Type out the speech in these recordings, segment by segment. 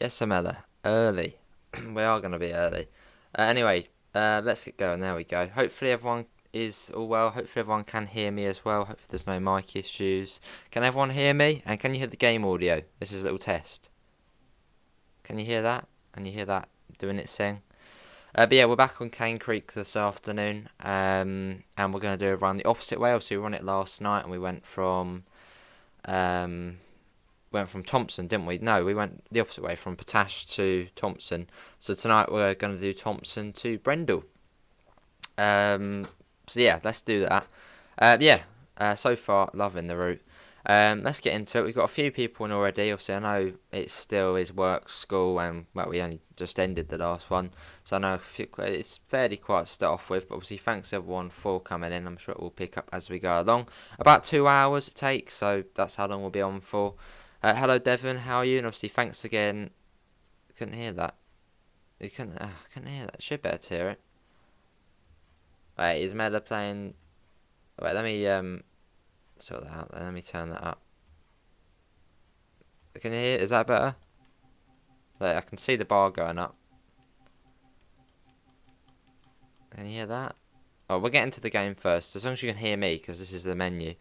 Yes, Amela. Early. We are going to be early. Anyway, let's get going. There we go. Hopefully everyone is all well. Hopefully everyone can hear me as well. Hopefully there's no mic issues. Can everyone hear me? And can you hear the game audio? This is a little test. Can you hear that? Can you hear that doing its thing? But yeah, we're back on Cane Creek this afternoon. And we're going to do it around the opposite way. Obviously we won it last night and we went from Thompson, didn't we? No, we went the opposite way, from Potash to Thompson. So tonight we're going to do Thompson to Brendel. So yeah, let's do that. So far loving the route. Let's get into it. We've got a few people in already. Obviously, I know it still is work, school, and well, we only just ended the last one, so I know it's fairly quiet to start off with. But obviously, thanks everyone for coming in. I'm sure it will pick up as we go along. About 2 hours it takes, so that's how long we'll be on for. Hello, Devon. How are you? And obviously, thanks again. Couldn't hear that. You couldn't. Couldn't hear that. Should be able to hear it. Wait, is Mela playing? Wait, let me sort that out. Let me turn that up. Can you hear? Is that better? Like, I can see the bar going up. Can you hear that? Oh, we'll get into the game first, as long as you can hear me, because this is the menu.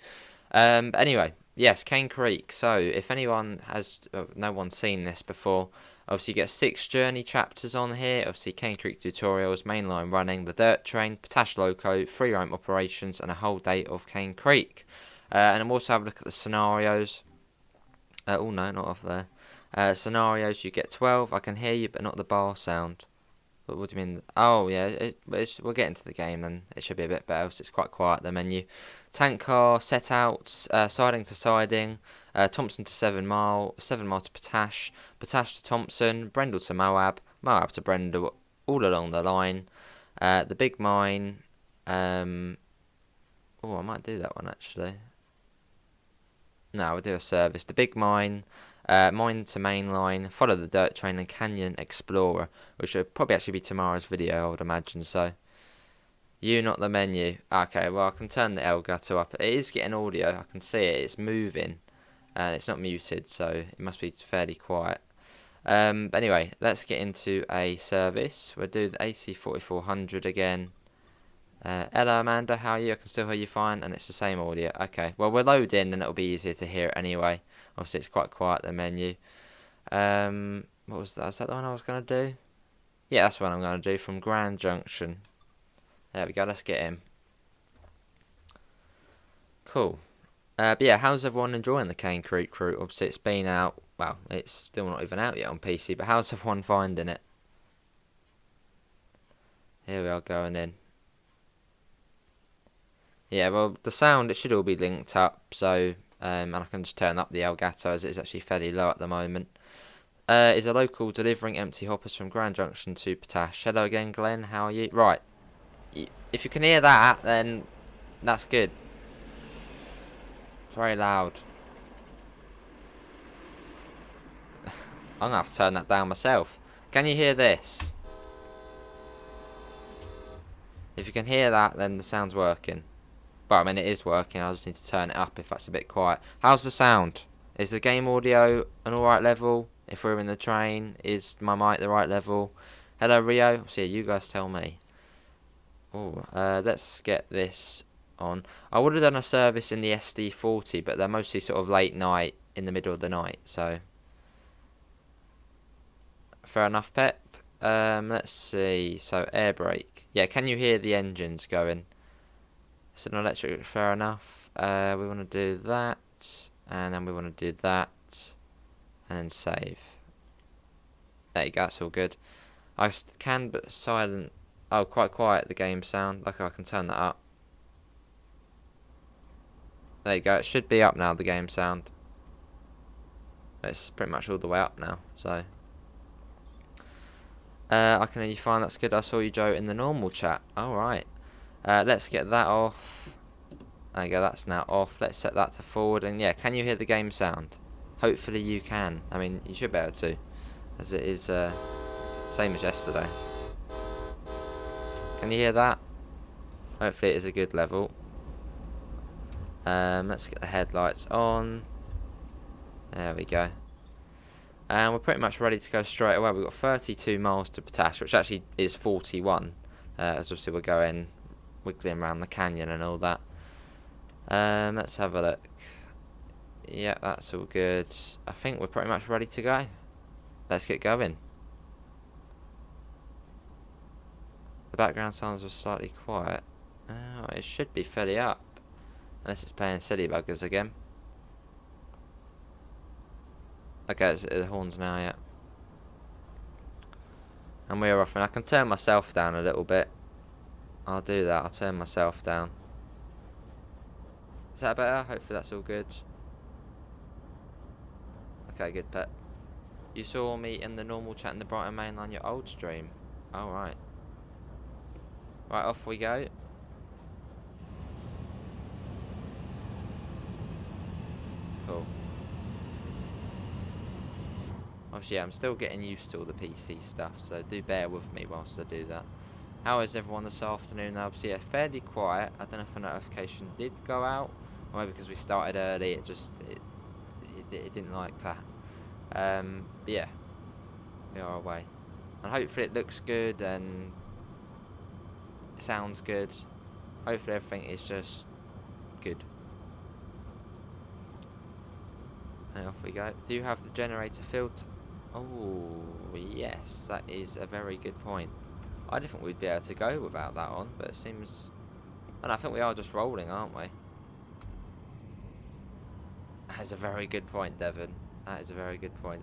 But anyway, yes, Cane Creek. So, if anyone has, no one's seen this before, obviously you get 6 journey chapters on here. Obviously, Cane Creek tutorials, mainline running, the dirt train, Potash Loco, free roam operations, and a whole day of Cane Creek. And I'm also having a look at the scenarios. Oh no, not off there. Scenarios, you get 12. I can hear you, but not the bar sound. What do you mean? Oh yeah, we'll get into the game and it should be a bit better. So it's quite quiet, the menu. Tank car, set outs, siding to siding, Thompson to 7 Mile, 7 Mile to Potash, Potash to Thompson, Brendel to Moab, Moab to Brendel, all along the line. The big mine. I might do that one actually. No, we'll do a service. The big mine. Mine to mainline, follow the dirt train and Canyon Explorer, which will probably actually be tomorrow's video, I would imagine. So, you, not the menu. Okay, well I can turn the Elgato up. It is getting audio. I can see it. It's moving, and it's not muted, so it must be fairly quiet. But anyway, let's get into a service. We'll do the AC4400 again. Hello Amanda, how are you? I can still hear you fine, and it's the same audio. Okay, well we'll load in, and it'll be easier to hear it anyway. Obviously, it's quite quiet, the menu. What was that? Is that the one I was going to do? Yeah, that's what I'm going to do, from Grand Junction. There we go, let's get in. Cool. But yeah, how's everyone enjoying the Cane Creek route? Obviously, it's been out, well, it's still not even out yet on PC, but how's everyone finding it? Here we are going in. Yeah, well, the sound, it should all be linked up, so... and I can just turn up the Elgato as it's actually fairly low at the moment. Is a local delivering empty hoppers from Grand Junction to Potash. Hello again, Glenn. How are you? Right. If you can hear that, then that's good. It's very loud. I'm going to have to turn that down myself. Can you hear this? If you can hear that, then the sound's working. But I mean, it is working. I just need to turn it up if that's a bit quiet. How's the sound? Is the game audio an alright level? If we're in the train, is my mic the right level? Hello, Rio. See, you guys tell me. Let's get this on. I would have done a service in the SD40, but they're mostly sort of late night, in the middle of the night. So, fair enough, Pep. Let's see. So, air brake. Yeah, can you hear the engines going? It's an electric, fair enough. We want to do that, and then we want to do that, and then save. There you go, that's all good. I can, but silent. Oh, quite quiet, the game sound. Like, I can turn that up. There you go, it should be up now, the game sound. It's pretty much all the way up now, so. I can hear you fine, that's good. I saw you, Joe, in the normal chat. Alright. Let's get that off. There you go, that's now off. Let's set that to forward. And yeah, can you hear the game sound? Hopefully you can. I mean, you should be able to, as it is same as yesterday. Can you hear that? Hopefully it is a good level. Let's get the headlights on. There we go. And we're pretty much ready to go straight away. We've got 32 miles to Potash, which actually is 41. As obviously we're going wiggling around the canyon and all that. Let's have a look. Yeah, that's all good. I think we're pretty much ready to go. Let's get going. The background sounds were slightly quiet. It should be fairly up. Unless it's playing silly buggers again. Okay, it's the horns now, yeah. And we're off, and I can turn myself down a little bit. I'll do that, I'll turn myself down. Is that better? Hopefully that's all good. Okay, good, pet. You saw me in the normal chat in the Brighton mainline, your old stream. Alright. Right, off we go. Cool. Obviously, yeah, I'm still getting used to all the PC stuff, so do bear with me whilst I do that. How is everyone this afternoon? Obviously, yeah, fairly quiet. I don't know if a notification did go out, or maybe because we started early, it didn't like that. But yeah, we are away, and hopefully it looks good and it sounds good. Hopefully everything is just good. And off we go. Do you have the generator filled? Oh, yes, that is a very good point. I didn't think we'd be able to go without that on, but it seems... And I think we are just rolling, aren't we? That is a very good point, Devon. That is a very good point.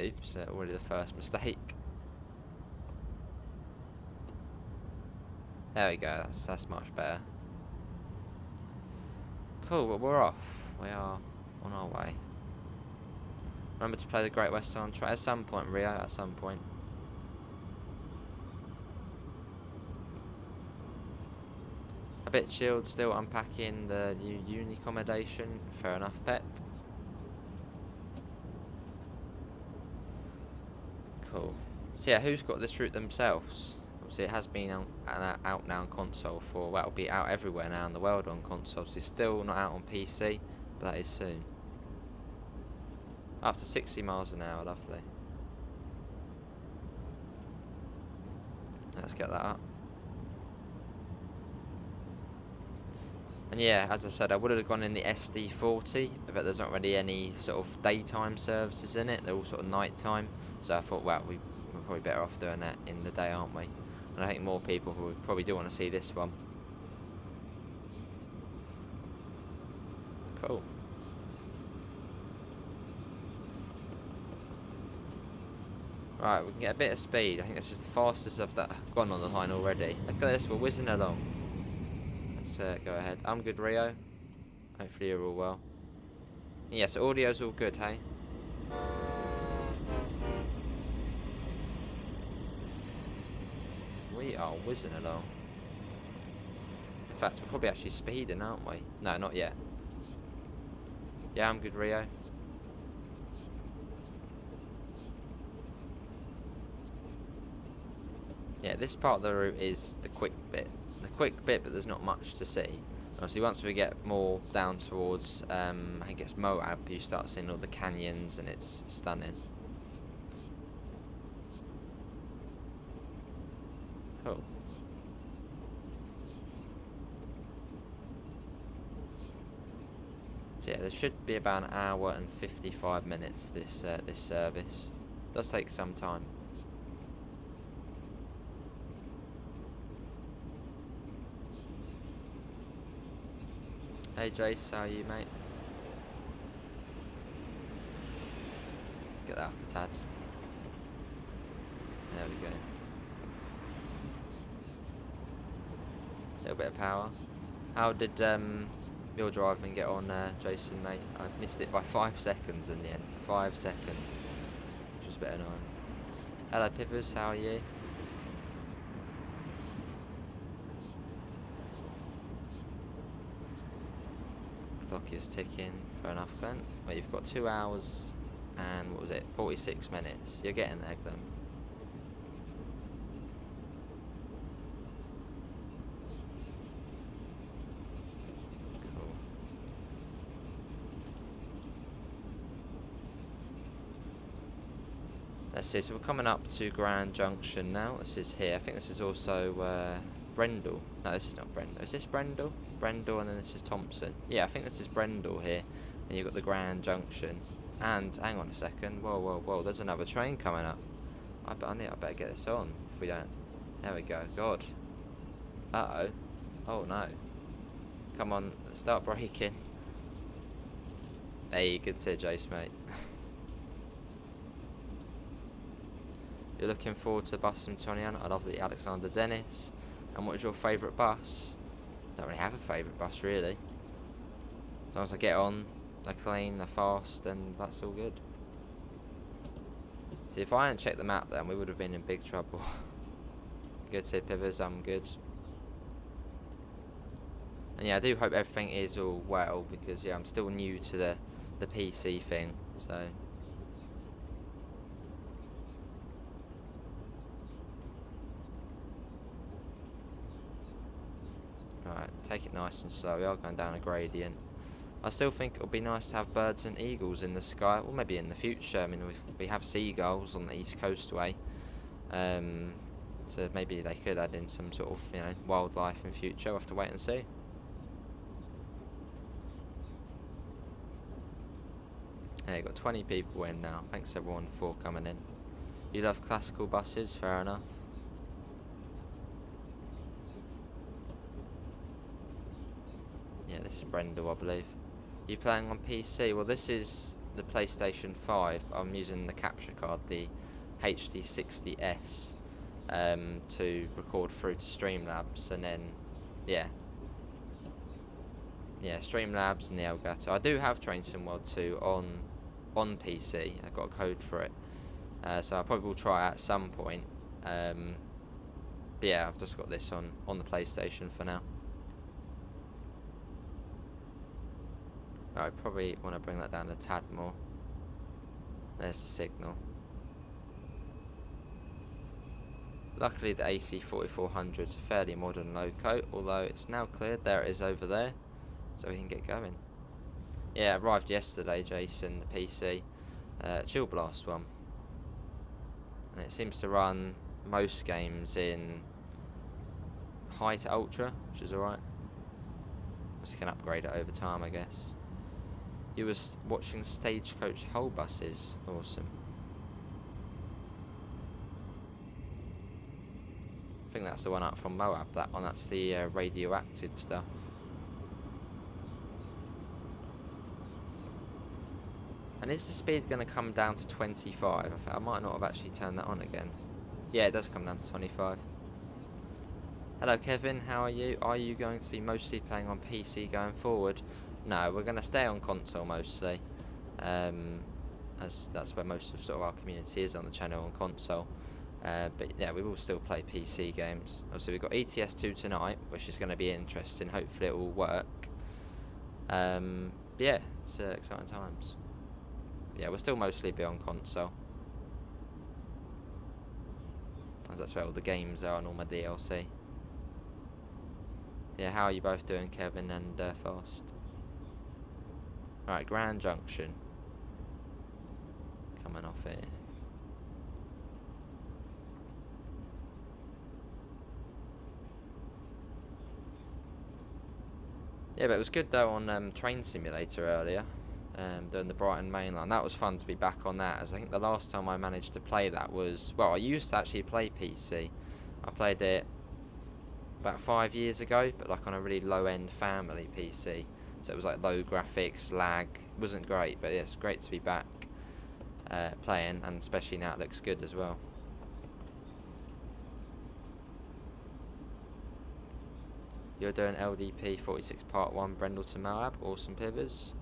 Oops, already the first mistake. There we go, that's much better. Cool, well, we're off. We are on our way. Remember to play the Great West soundtrack at some point, Rio, at some point. A bit chilled, still unpacking the new uni accommodation. Fair enough, Pep. Cool. So yeah, who's got this route themselves? Obviously it has been out now on console for, well, it'll be out everywhere now in the world on consoles. It's still not out on PC, but that is soon. Up to 60 miles an hour, lovely. Let's get that up. And yeah, as I said, I would have gone in the SD40, but there's not really any sort of daytime services in it. They're all sort of nighttime. So I thought, well, we're probably better off doing that in the day, aren't we? And I think more people who probably do want to see this one. Cool. Right, we can get a bit of speed. I think this is the fastest I've gone on the line already. Look at this, we're whizzing along. Let's go ahead. I'm good, Rio. Hopefully you're all well. Yes, audio's all good, hey? We are whizzing along. In fact, we're probably actually speeding, aren't we? No, not yet. Yeah, I'm good, Rio. Yeah, this part of the route is the quick bit. The quick bit, but there's not much to see. Obviously, once we get more down towards, I think it's Moab, you start seeing all the canyons, and it's stunning. Cool. So yeah, there should be about an hour and 55 minutes. This service does take some time. Hey Jace, how are you, mate? Let's get that up a tad. There we go. Little bit of power. How did your driving get on, Jason, mate? I missed it by 5 seconds in the end. 5 seconds, which was a bit annoying. Hello, Pivers, how are you? Clock is ticking. Fair enough, Glenn. Well, you've got 2 hours and what was it? 46 minutes. You're getting there, Glenn. Cool. Let's see, so we're coming up to Grand Junction now. This is here. I think this is also Brendel. No, this is not Brendel. Is this Brendel? Brendel, and then this is Thompson. Yeah, I think this is Brendel here. And you've got the Grand Junction. And, hang on a second. Whoa, whoa, whoa. There's another train coming up. I better get this on if we don't. There we go. God. Uh-oh. Oh, no. Come on. Start braking. Hey, good to see you, Jace, mate. You're looking forward to bus from 21. I love the Alexander Dennis. And what is your favourite bus? Don't really have a favourite bus, really. As long as I get on, they're clean, they're fast, then that's all good. See, if I hadn't checked the map then, we would have been in big trouble. Good to see Pivers, I'm good. And yeah, I do hope everything is all well, because yeah, I'm still new to the PC thing, so... Alright, take it nice and slow. We are going down a gradient. I still think it would be nice to have birds and eagles in the sky. Well, maybe in the future. I mean, we have seagulls on the East Coastway. So maybe they could add in some sort of, you know, wildlife in future. We'll have to wait and see. Hey, you've got 20 people in now. Thanks everyone for coming in. You love classical buses? Fair enough. Yeah, this is Brendel, I believe. You playing on PC? Well, this is the PlayStation 5. But I'm using the capture card, the HD60S, to record through to Streamlabs, and then, yeah, Streamlabs and the Elgato. I do have Train Sim World 2 on PC. I've got a code for it, so I probably will try it at some point. But yeah, I've just got this on the PlayStation for now. I probably want to bring that down a tad more. There's the signal. Luckily the AC4400 is a fairly modern loco, although it's now cleared. There it is over there, so we can get going. Yeah, it arrived yesterday, Jason, the PC. Chill Blast one. And it seems to run most games in high to ultra, which is alright. Just can upgrade it over time, I guess. You was watching Stagecoach Hull buses. Awesome. I think that's the one up from Moab, that one. That's the radioactive stuff. And is the speed going to come down to 25? I think I might not have actually turned that on again. Yeah, it does come down to 25. Hello Kevin, how are you? Are you going to be mostly playing on PC going forward? No, we're going to stay on console mostly, as that's where most of sort of our community is on the channel, on console. But yeah, we will still play PC games. Obviously we've got ETS2 tonight, which is going to be interesting. Hopefully it will work. But yeah, it's exciting times. But yeah, we'll still mostly be on console, as that's where all the games are and all my DLC. Yeah, how are you both doing, Kevin and Fast? Alright, Grand Junction. Coming off here. Yeah, but it was good though on Train Simulator earlier, doing the Brighton Main Line. That was fun to be back on that, as I think the last time I managed to play that was, well, I used to actually play PC. I played it about 5 years ago, but like on a really low-end family PC. So it was like low graphics, lag. It wasn't great, but yeah, it's great to be back playing, and especially now it looks good as well. You're doing LDP 46 Part 1 Brendel to Moab. Awesome, Pivers.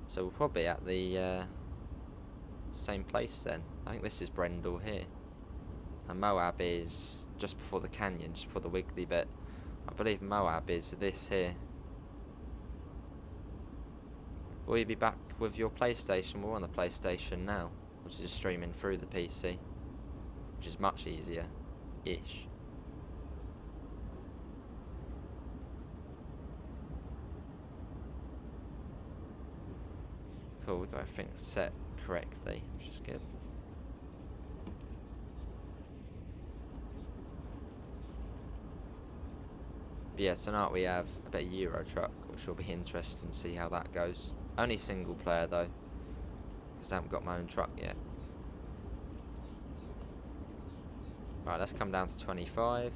So we're probably at the same place then. I think this is Brendel here. And Moab is just before the canyon, just before the wiggly bit. I believe Moab is this here. Will you be back with your PlayStation? We're on the PlayStation now, which is just streaming through the PC, which is much easier-ish. Cool, we got everything set correctly, which is good. But yeah, tonight we have a bit of Euro Truck, which will be interesting to see how that goes. Only single player though, because I haven't got my own truck yet. Right, let's come down to 25.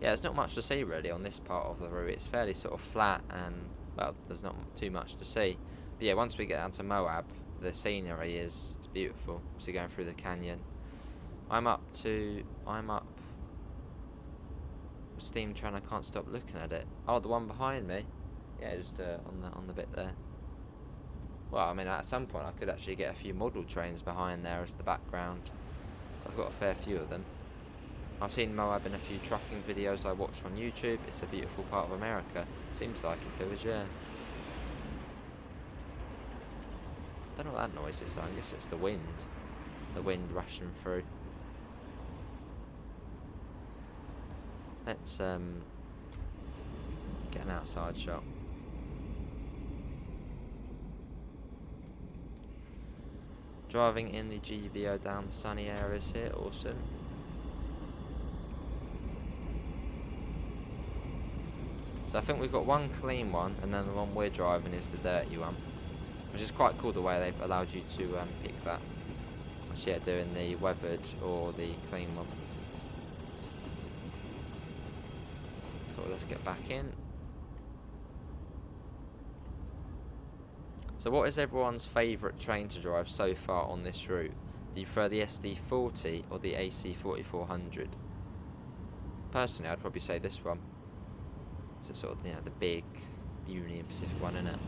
Yeah, there's not much to see really on this part of the route. It's fairly sort of flat and, well, there's not too much to see. But yeah, once we get down to Moab, the scenery is beautiful. So going through the canyon. I'm up. Steam train. I can't stop looking at it. Oh, the one behind me. Yeah, just on the bit there. Well, I mean, at some point I could actually get a few model trains behind there as the background. So I've got a fair few of them. I've seen Moab in a few trucking videos I watched on YouTube. It's a beautiful part of America. Seems like it was, yeah. I don't know what that noise is. I guess it's the wind. The wind rushing through. Let's get an outside shot. Driving in the GVO down the sunny areas here. Awesome. So I think we've got one clean one, and then the one we're driving is the dirty one, which is quite cool the way they've allowed you to pick that. Which, yeah, doing the weathered or the clean one. Cool, let's get back in. So what is everyone's favourite train to drive so far on this route? Do you prefer the SD40 or the AC4400? Personally, I'd probably say this one. It's sort of, you know, the big Union Pacific one, isn't it?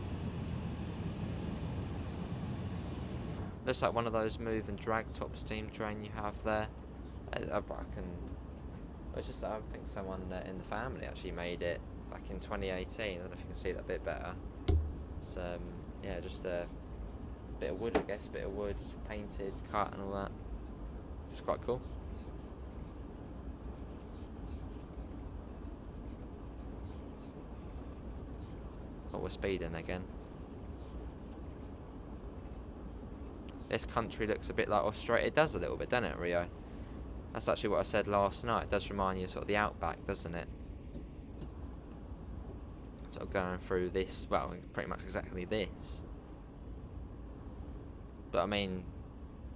Looks like one of those move and drag top steam train you have there. I think someone in the family actually made it back in 2018. I don't know if you can see that a bit better. It's yeah, just a bit of wood, I guess, bit of wood, painted, cut and all that. It's quite cool. Oh, we're speeding again. This country looks a bit like Australia. It does a little bit, doesn't it, Rio? That's actually what I said last night. It does remind you of sort of the outback, doesn't it? Sort of going through this, well, pretty much exactly this. But I mean,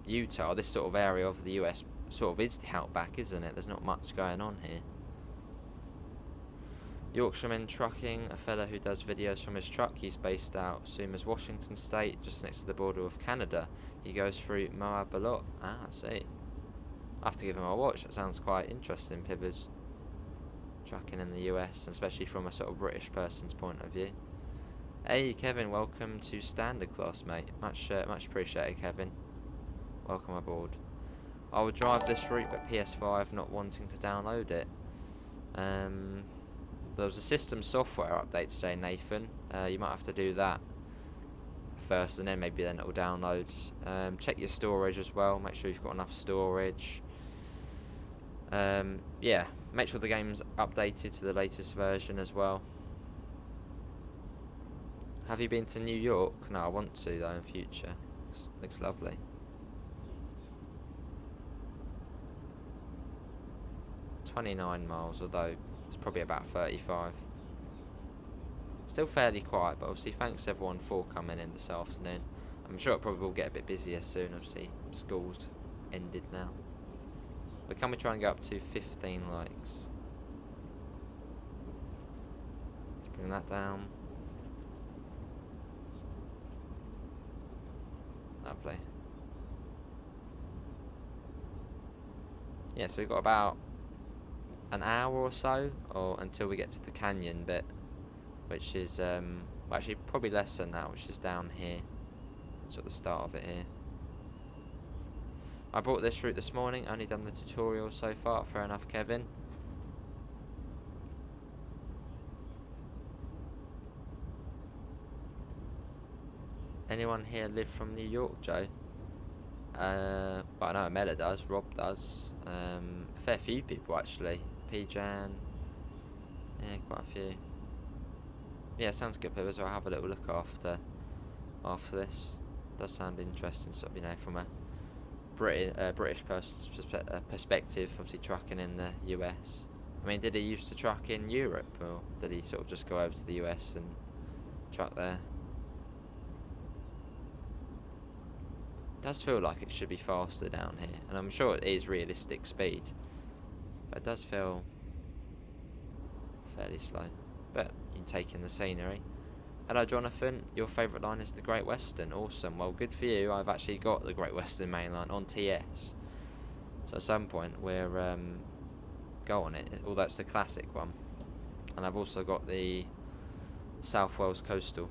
Utah, this sort of area of the US, sort of is the outback, isn't it? There's not much going on here. Yorkshireman Trucking, a fella who does videos from his truck. He's based out Sumas, Washington State, just next to the border of Canada. He goes through Moab a lot. Ah, I see. I have to give him a watch. That sounds quite interesting, Pivers. Trucking in the US, and especially from a sort of British person's point of view. Hey, Kevin, welcome to Standard Class, mate. Much appreciated, Kevin. Welcome aboard. I would drive this route, but PS5 not wanting to download it. There was a system software update today, Nathan. You might have to do that first, and then maybe then it'll download. Check your storage as well. Make sure you've got enough storage. Yeah, make sure the game's updated to the latest version as well. Have you been to New York? No, I want to though in future. Looks lovely. $29 miles, although it's probably about 35. Still fairly quiet, but obviously thanks everyone for coming in this afternoon. I'm sure it probably will get a bit busier soon. Obviously school's ended now. But can we try and get up to 15 likes? Let's bring that down. Lovely. Yeah, so we've got about an hour or so, or until we get to the canyon bit, which is well, actually probably less than that, which is down here. So at the start of it here. I bought this route this morning, only done the tutorial so far. Fair enough, Kevin. Anyone here live from New York, Joe? Well, I know Mela does, Rob does, a fair few people actually. P-Jan, yeah, quite a few. Yeah, sounds good, Pivot, so I'll have a little look after this. Does sound interesting, sort of, you know, from a British perspective, obviously trucking in the US. I mean, did he used to truck in Europe, or did he sort of just go over to the US and truck there? It does feel like it should be faster down here, and I'm sure it is realistic speed, but it does feel fairly slow. But you can take in the scenery. Hello Jonathan, your favourite line is the Great Western. Awesome, well good for you. I've actually got the Great Western main line on TS, so at some point we're go on it. Well, that's the classic one, and I've also got the South Wales Coastal.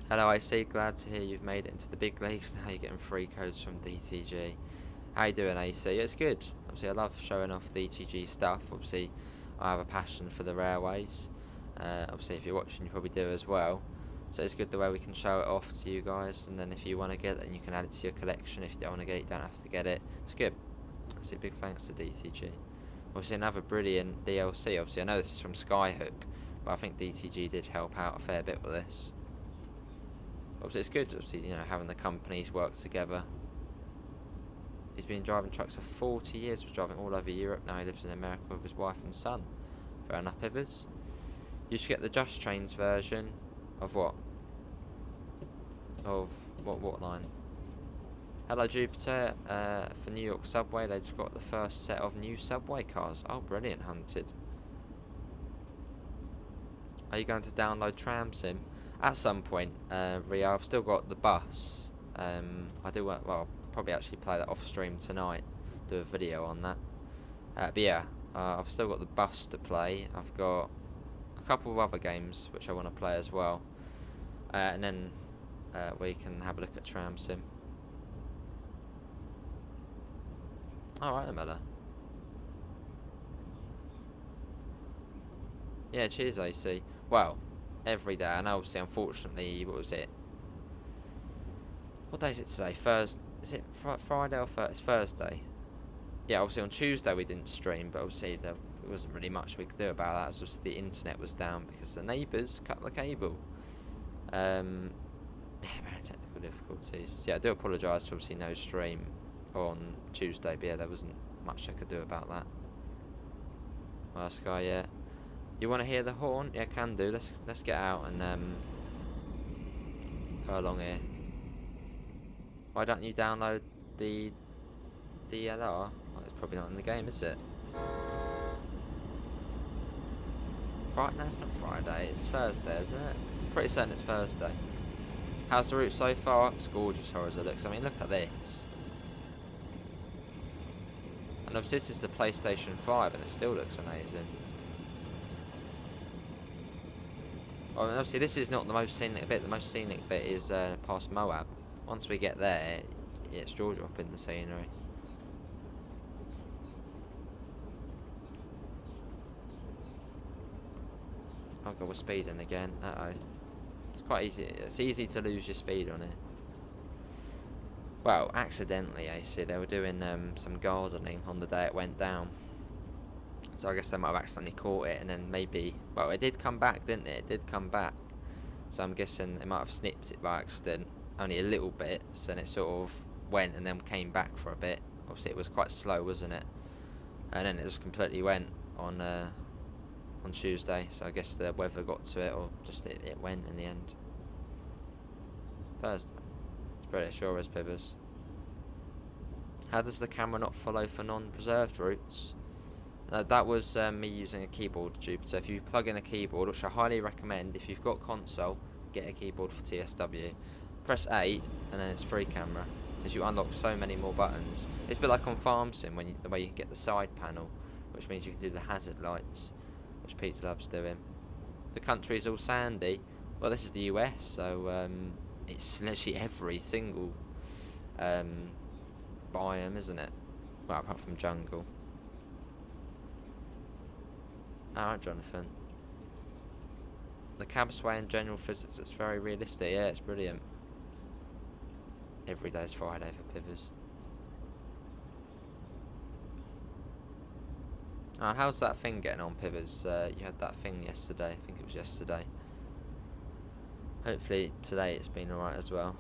Hello AC, glad to hear you've made it into the big leagues. Now you're getting free codes from DTG. How you doing AC? It's good. Obviously I love showing off DTG stuff. Obviously I have a passion for the railways. Obviously if you're watching you probably do as well, so it's good the way we can show it off to you guys, and then if you want to get it then you can add it to your collection. If you don't want to get it, you don't have to get it. It's good. Obviously big thanks to DTG. Obviously another brilliant DLC. Obviously I know this is from Skyhook, but I think DTG did help out a fair bit with this. Obviously it's good, obviously, you know, having the companies work together. He's been driving trucks for 40 years, was driving all over Europe. Now he lives in America with his wife and son. Fair enough, Pivers. You should get the Just Trains version of what? Of what line? Hello Jupiter. For New York Subway, they just got the first set of new subway cars. Oh, brilliant, Hunted. Are you going to download Tram Sim? At some point, Rio. I've still got the bus. I do want, well, probably actually play that off stream tonight. Do a video on that. But yeah, I've still got the bus to play. I've got a couple of other games which I want to play as well, and then we can have a look at Tram Sim. Alright, Mella. Yeah, cheers AC. Well, every day, and obviously unfortunately, what was it? What day is it today? Thursday? Is it Friday or Thursday? It's Thursday. Yeah, obviously on Tuesday we didn't stream, but obviously there wasn't really much we could do about that, as obviously the internet was down because the neighbours cut the cable. Yeah, very technical difficulties. Yeah, I do apologise for obviously no stream on Tuesday, but yeah, there wasn't much I could do about that. Last guy, yeah. You want to hear the horn? Yeah, can do. Let's get out and go along here. Why don't you download the DLR? Oh, it's probably not in the game, is it? Friday? No, it's not Friday. It's Thursday, isn't it? Pretty certain it's Thursday. How's the route so far? It's gorgeous, as it looks. I mean, look at this. And obviously this is the PlayStation 5, and it still looks amazing. Oh, and obviously this is not the most scenic bit. The most scenic bit is past Moab. Once we get there, it's jaw dropping, the scenery. Oh god, we're speeding again. Uh oh. It's quite easy. It's easy to lose your speed on it. Well, accidentally, I see they were doing some gardening on the day it went down. So I guess they might have accidentally caught it, and then maybe... Well, it did come back, didn't it? It did come back. So I'm guessing they might have snipped it by accident. Only a little bit. So then it sort of went and then came back for a bit. Obviously it was quite slow, wasn't it? And then it just completely went on Tuesday. So I guess the weather got to it, or just it went in the end. Thursday. It's pretty sure as Pivers. How does the camera not follow for non-preserved routes? That was me using a keyboard, Jupiter. If you plug in a keyboard, which I highly recommend, if you've got console, get a keyboard for TSW. Press A, and then it's free camera, as you unlock so many more buttons. It's a bit like on Farm Sim, when the way you can get the side panel, which means you can do the hazard lights, which Pete loves doing. The country is all sandy. Well, this is the US, so it's literally every single biome, isn't it? Well, apart from jungle. Alright, Jonathan. The cabsway and general physics, it's very realistic. Yeah, it's brilliant. Every day's Friday for Pivers. And how's that thing getting on, Pivers? You had that thing yesterday. I think it was yesterday. Hopefully today it's been alright as well.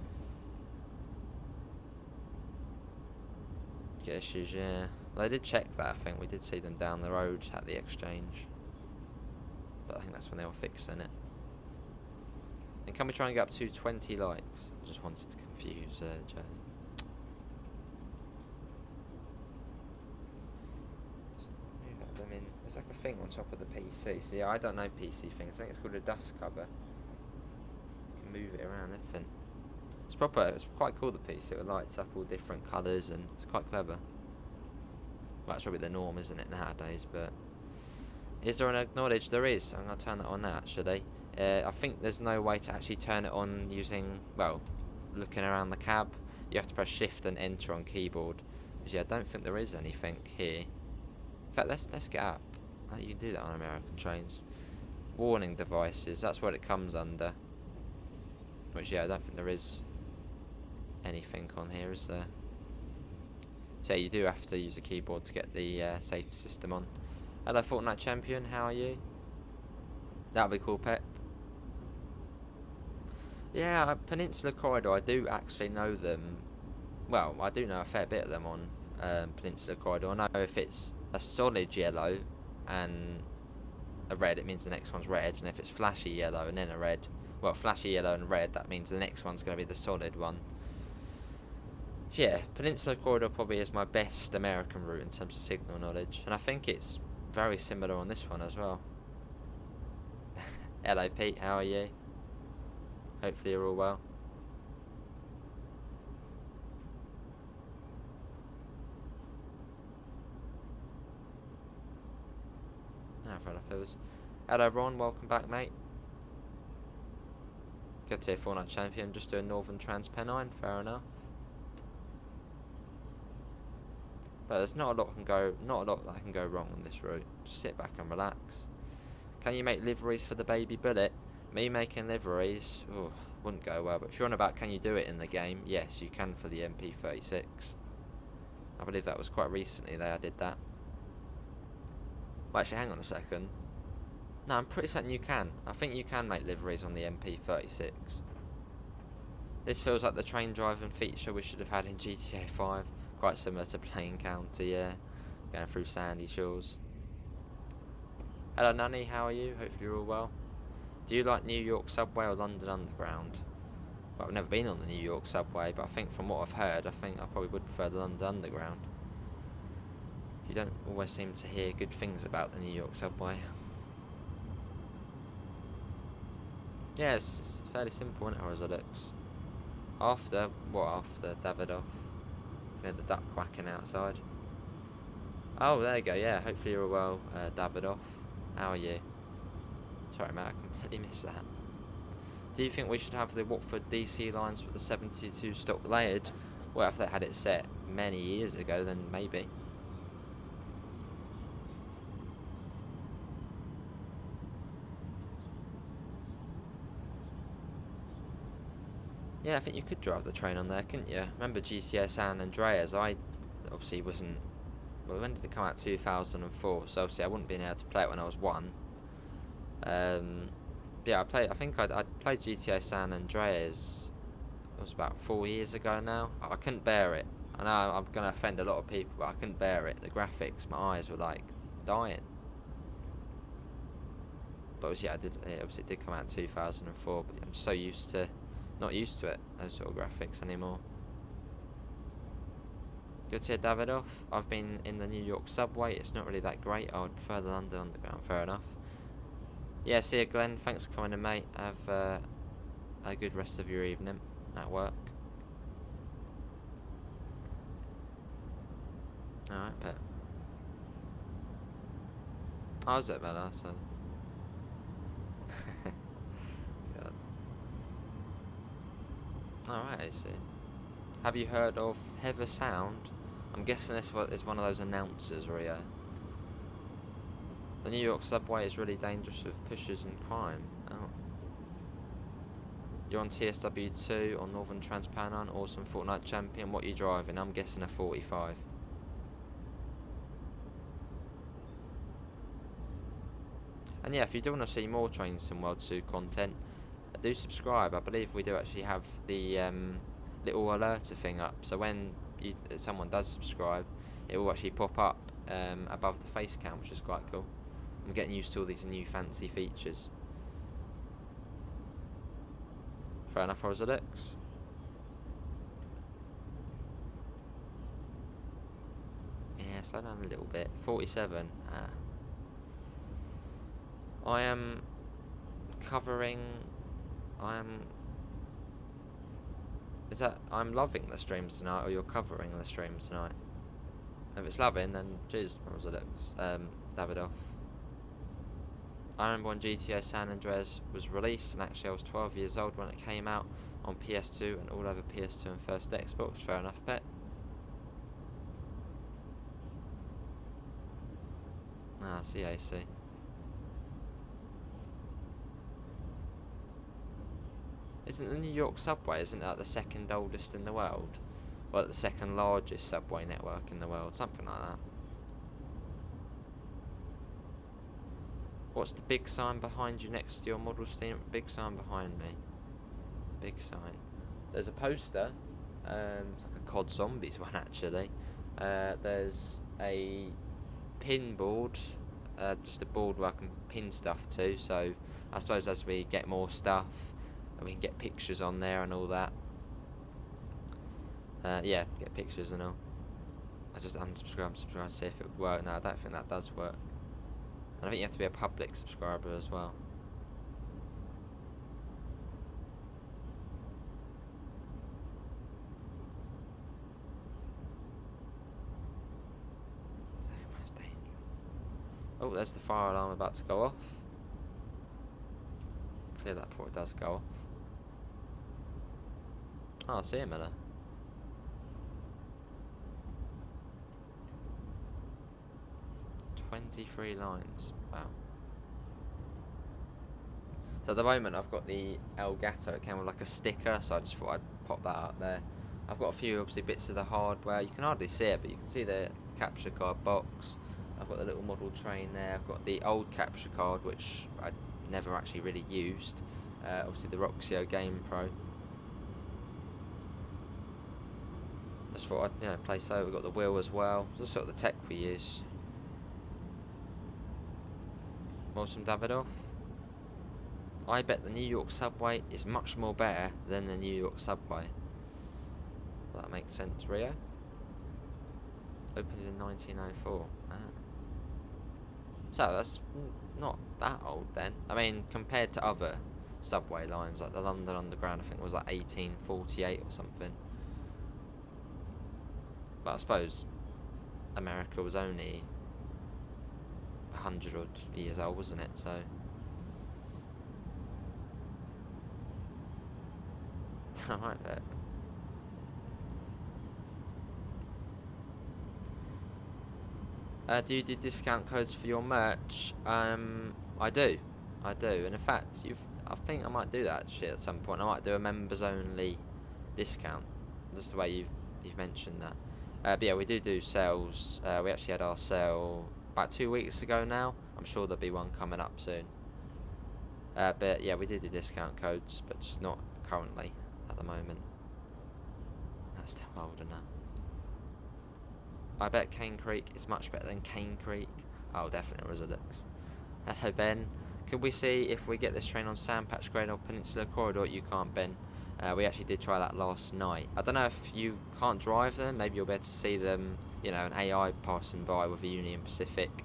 circuit issues, yeah. Well, they did check that, I think. We did see them down the road at the exchange. But I think that's when they were fixing it. And can we try and get up to 20 likes? I just wanted to confuse Jay. I mean, there's like a thing on top of the PC. So yeah, I don't know PC things. I think it's called a dust cover. You can move it around, everything. It's proper. It's quite cool, the PC. It lights up all different colours and it's quite clever. Well, that's probably the norm, isn't it, nowadays? But is there an acknowledge? There is. I'm gonna turn that on now, actually. I think there's no way to actually turn it on using, well, looking around the cab. You have to press shift and enter on keyboard. Because yeah, I don't think there is anything here. In fact, let's get up. I think you can do that on American trains. Warning devices, that's what it comes under. Which yeah, I don't think there is anything on here, is there? So you do have to use a keyboard to get the safety system on. Hello Fortnite Champion, how are you? That'll be cool, Pep. Yeah, Peninsula Corridor, I do actually know them. Well, I do know a fair bit of them on Peninsula Corridor. I know if it's a solid yellow and a red, it means the next one's red. And if it's flashy yellow and then a red, well, flashy yellow and red, that means the next one's going to be the solid one. So yeah, Peninsula Corridor probably is my best American route in terms of signal knowledge. And I think it's very similar on this one as well. Hello Pete, how are you? Hopefully you're all well. Fair enough, it was. Hello Ron, welcome back, mate. Good to hear Fortnite Champion, just doing Northern Transpennine, fair enough. But there's not a lot that can go wrong on this route. Just sit back and relax. Can you make liveries for the baby bullet? Me making liveries, wouldn't go well. But if you're on about can you do it in the game, yes, you can for the MP36. I believe that was quite recently they added that. Well, actually, hang on a second. No, I'm pretty certain you can. I think you can make liveries on the MP36. This feels like the train driving feature we should have had in GTA 5. Quite similar to Plain County, yeah. Going through sandy shores. Hello Nanny, how are you? Hopefully you're all well. Do you like New York subway or London Underground? Well, I've never been on the New York subway, but I think from what I've heard, I think I probably would prefer the London Underground. You don't always seem to hear good things about the New York subway. Yeah, it's fairly simple, isn't it, as it looks? After Davidoff? You know, the duck quacking outside. Oh, there you go, yeah, hopefully you're well, Davidoff. How are you? Sorry mate, I completely missed that. Do you think we should have the Watford DC lines with the 72 stock layered? Well, if they had it set many years ago, then maybe. Yeah, I think you could drive the train on there, couldn't you? Remember GTA San Andreas? I obviously wasn't. Well, when did it come out? 2004. So obviously I wouldn't been able to play it when I was 1. Yeah, I think I played GTA San Andreas. It was about 4 years ago now. I couldn't bear it. I know I'm gonna offend a lot of people, but I couldn't bear it. The graphics, my eyes were like dying. But obviously, it did come out in 2004. But I'm so not used to it, those sort of graphics anymore. Good to hear Davidoff. I've been in the New York subway. It's not really that great. I would prefer the London Underground. Fair enough. Yeah, see you, Glenn. Thanks for coming in, mate. Have a good rest of your evening at work. Alright, bet. How's it, better? So. God. Alright, I see. Have you heard of Heather Sound? I'm guessing this is one of those announcers, Rio. The New York subway is really dangerous with pushers and crime. Oh. You're on TSW2 on Northern Transpennine, awesome Fortnite Champion. What are you driving? I'm guessing a 45. And yeah, if you do want to see more Train Sim World 2 content, do subscribe. I believe we do actually have the little alerter thing up. So when someone does subscribe, it will actually pop up above the face cam, which is quite cool. I'm getting used to all these new fancy features. Fair enough, as it looks. Yeah, slow down a little bit. 47. I am covering. I'm loving the stream tonight, or you're covering the stream tonight? If it's loving, then cheers, as it looks. Davidoff. I remember when GTA San Andreas was released, and actually I was 12 years old when it came out on PS2 and all over PS2 and first Xbox. Fair enough, pet. Ah, CAC. Isn't the New York subway, isn't that the second oldest in the world? Well, the second largest subway network in the world, something like that. What's the big sign behind you next to your model steam? Big sign behind me. Big sign. There's a poster. It's like a COD Zombies one, actually. There's a pin board. Just a board where I can pin stuff to. So I suppose as we get more stuff, we can get pictures on there and all that. Yeah, get pictures and all. I just unsubscribe, subscribe to see if it would work. No, I don't think that does work. And I think you have to be a public subscriber as well. Second most dangerous. Oh, there's the fire alarm about to go off. Clear that before it does go off. Oh, see you, Miller. "23 lines. Wow. So at the moment I've got the Elgato. It came with like a sticker, so I just thought I'd pop that up there. I've got a few obviously bits of the hardware. You can hardly see it, but you can see the capture card box. I've got the little model train there. I've got the old capture card, which I never actually really used. Obviously the Roxio Game Pro. Just thought I'd place over. We've got the wheel as well. Just sort of the tech we use. Awesome, Davidoff. I bet the New York subway is much more better than the New York subway. Well, that makes sense, Rio. Opened in 1904. Ah. So that's not that old then. I mean, compared to other subway lines, like the London Underground, I think was like 1848 or something. But I suppose America was only 100 odd years old, wasn't it? So I like that. Do you do discount codes for your merch? I do, and in fact, I think I might do that actually at some point. I might do a members only discount, just the way you've mentioned that. But yeah, we do sales. We actually had our sale about 2 weeks ago now. I'm sure there'll be one coming up soon. But yeah, we do discount codes, but just not currently at the moment. That's still old enough. I bet Cane Creek is much better than Cane Creek. Oh, definitely Resolux. Hello, Ben. Could we see if we get this train on Sandpatch Grade or Peninsula Corridor? You can't, Ben. We actually did try that last night. I don't know if you can't drive them. Maybe you'll be able to see them, an AI passing by with a Union Pacific.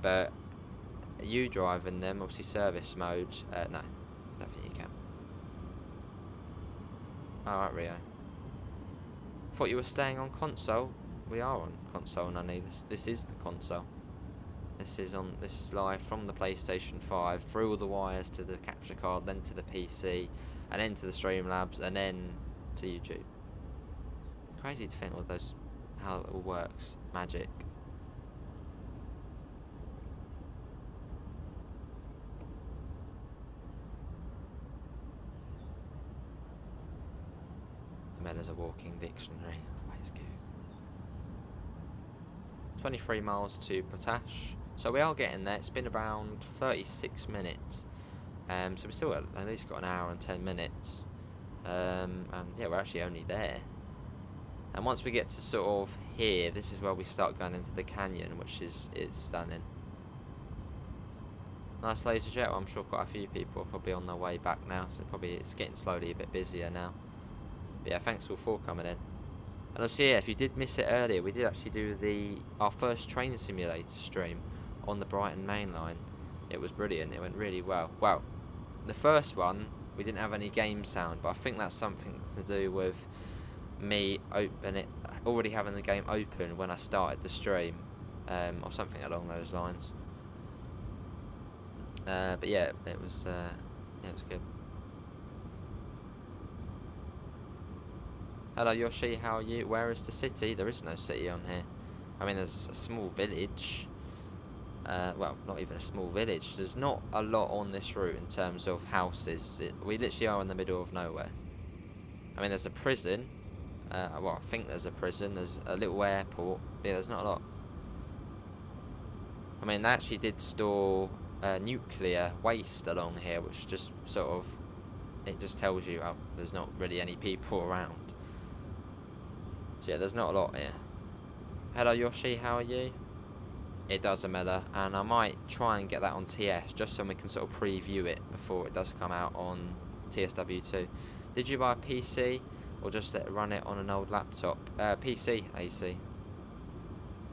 But you driving them, obviously service mode, no, I don't think you can. Alright, Rio. Thought you were staying on console. We are on console, Nunny. This is the console. This is live from the PlayStation 5 through all the wires to the capture card, then to the PC, and then to the Streamlabs, and then to YouTube. Crazy to think how it all works. Magic. The Mellor's a walking dictionary. Always good. 23 miles to Potash. So we are getting there. It's been around 36 minutes. So we still at least got an hour and 10 minutes. And yeah, we're actually only there. And once we get to sort of here, this is where we start going into the canyon, which is stunning. Nice laser jet. Well, I'm sure quite a few people are probably on their way back now, so probably it's getting slowly a bit busier now. But yeah, thanks all for coming in. And obviously, yeah, if you did miss it earlier, we did actually do our first train simulator stream on the Brighton main line. It was brilliant. It went really well. Well, the first one we didn't have any game sound, but I think that's something to do with me already having the game open when I started the stream, or something along those lines. But yeah, it was good. Hello Yoshi, how are you? Where is the city? There is no city on here. I mean, there's a small village. Well, not even a small village. There's not a lot on this route in terms of houses. We literally are in the middle of nowhere. I mean, there's a prison. Well, I think there's a prison. There's a little airport. Yeah, there's not a lot. I mean, they actually did store nuclear waste along here, which just sort of, it just tells you there's not really any people around. So yeah, there's not a lot here. Hello Yoshi, how are you? It does, Amela, and I might try and get that on TS just so we can sort of preview it before it does come out on TSW2. Did you buy a PC or just run it on an old laptop? PC, AC.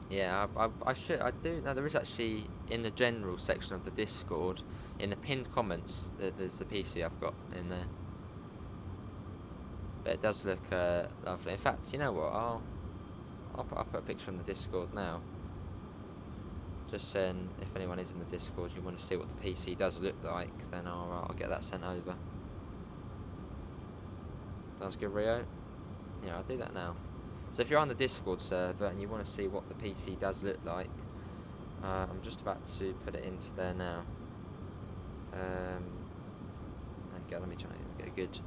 Yeah, I do. No, there is actually in the general section of the Discord, in the pinned comments, there's the PC I've got in there. But it does look lovely. In fact, you know what? I'll put a picture on the Discord now. Just saying, if anyone is in the Discord, you want to see what the PC does look like, then I'll get that sent over. Sounds good, Rio? Yeah, I'll do that now. So if you're on the Discord server and you want to see what the PC does look like, I'm just about to put it into there now. Okay, let me try and get a good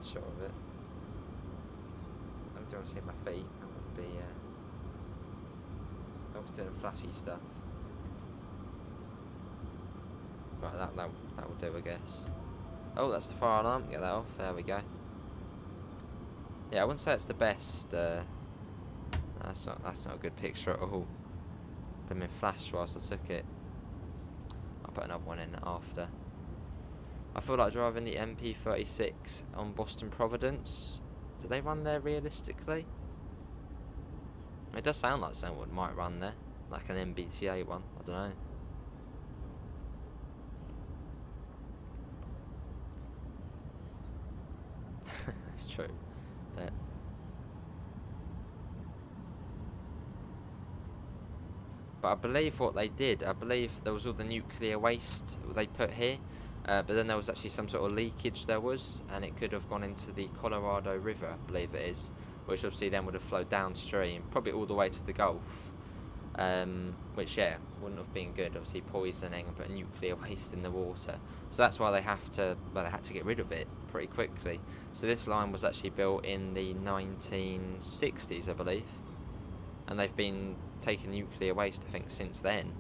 shot of it. I don't want to see my feet. That would be. I was doing flashy stuff. Right, that will do, I guess. Oh, that's the fire alarm. Get that off. There we go. Yeah, I wouldn't say it's the best. That's not a good picture at all. But I flashed whilst I took it. I'll put another one in after. I feel like driving the MP36 on Boston Providence. Do they run there realistically? It does sound like someone might run there, like an MBTA one. I don't know. That's true. But I believe what they did, I believe there was all the nuclear waste they put here, but then there was actually some sort of leakage there was, and it could have gone into the Colorado River, I believe it is, which obviously then would have flowed downstream, probably all the way to the Gulf, which, yeah, wouldn't have been good, obviously poisoning and putting nuclear waste in the water. So that's why they had to get rid of it pretty quickly. So this line was actually built in the 1960s, I believe, and they've been taking nuclear waste, I think, since then.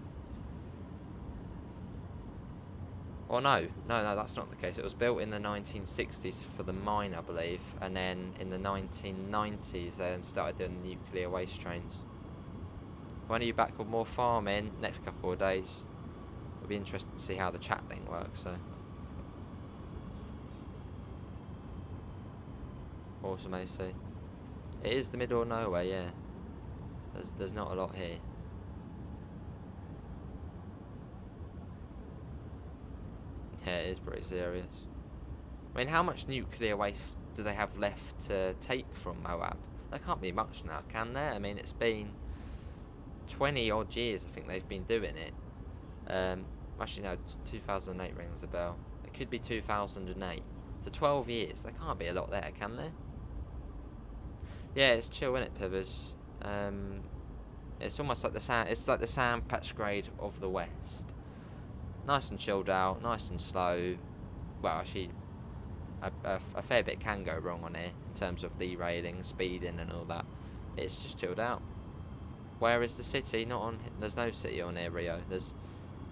Or no, that's not the case. It was built in the 1960s for the mine, I believe, and then in the 1990s they then started doing the nuclear waste trains. When are you back with more farming? Next couple of days. It'll be interesting to see how the chat thing works, so. Awesome, AC. It is the middle of nowhere, yeah. There's not a lot here. Yeah, it is pretty serious. I mean, how much nuclear waste do they have left to take from Moab? There can't be much now, can there? I mean, it's been 20 odd years, I think they've been doing it. Actually, no, 2008 rings a bell. It could be 2008. So 12 years. There can't be a lot there, can there? Yeah, it's chill, isn't it, Pivers? It's almost like it's like the sand patch grade of the West. Nice and chilled out, nice and slow. Well, actually, a fair bit can go wrong on here in terms of derailing, speeding, and all that. It's just chilled out. Where is the city? Not on. There's no city on here, Rio.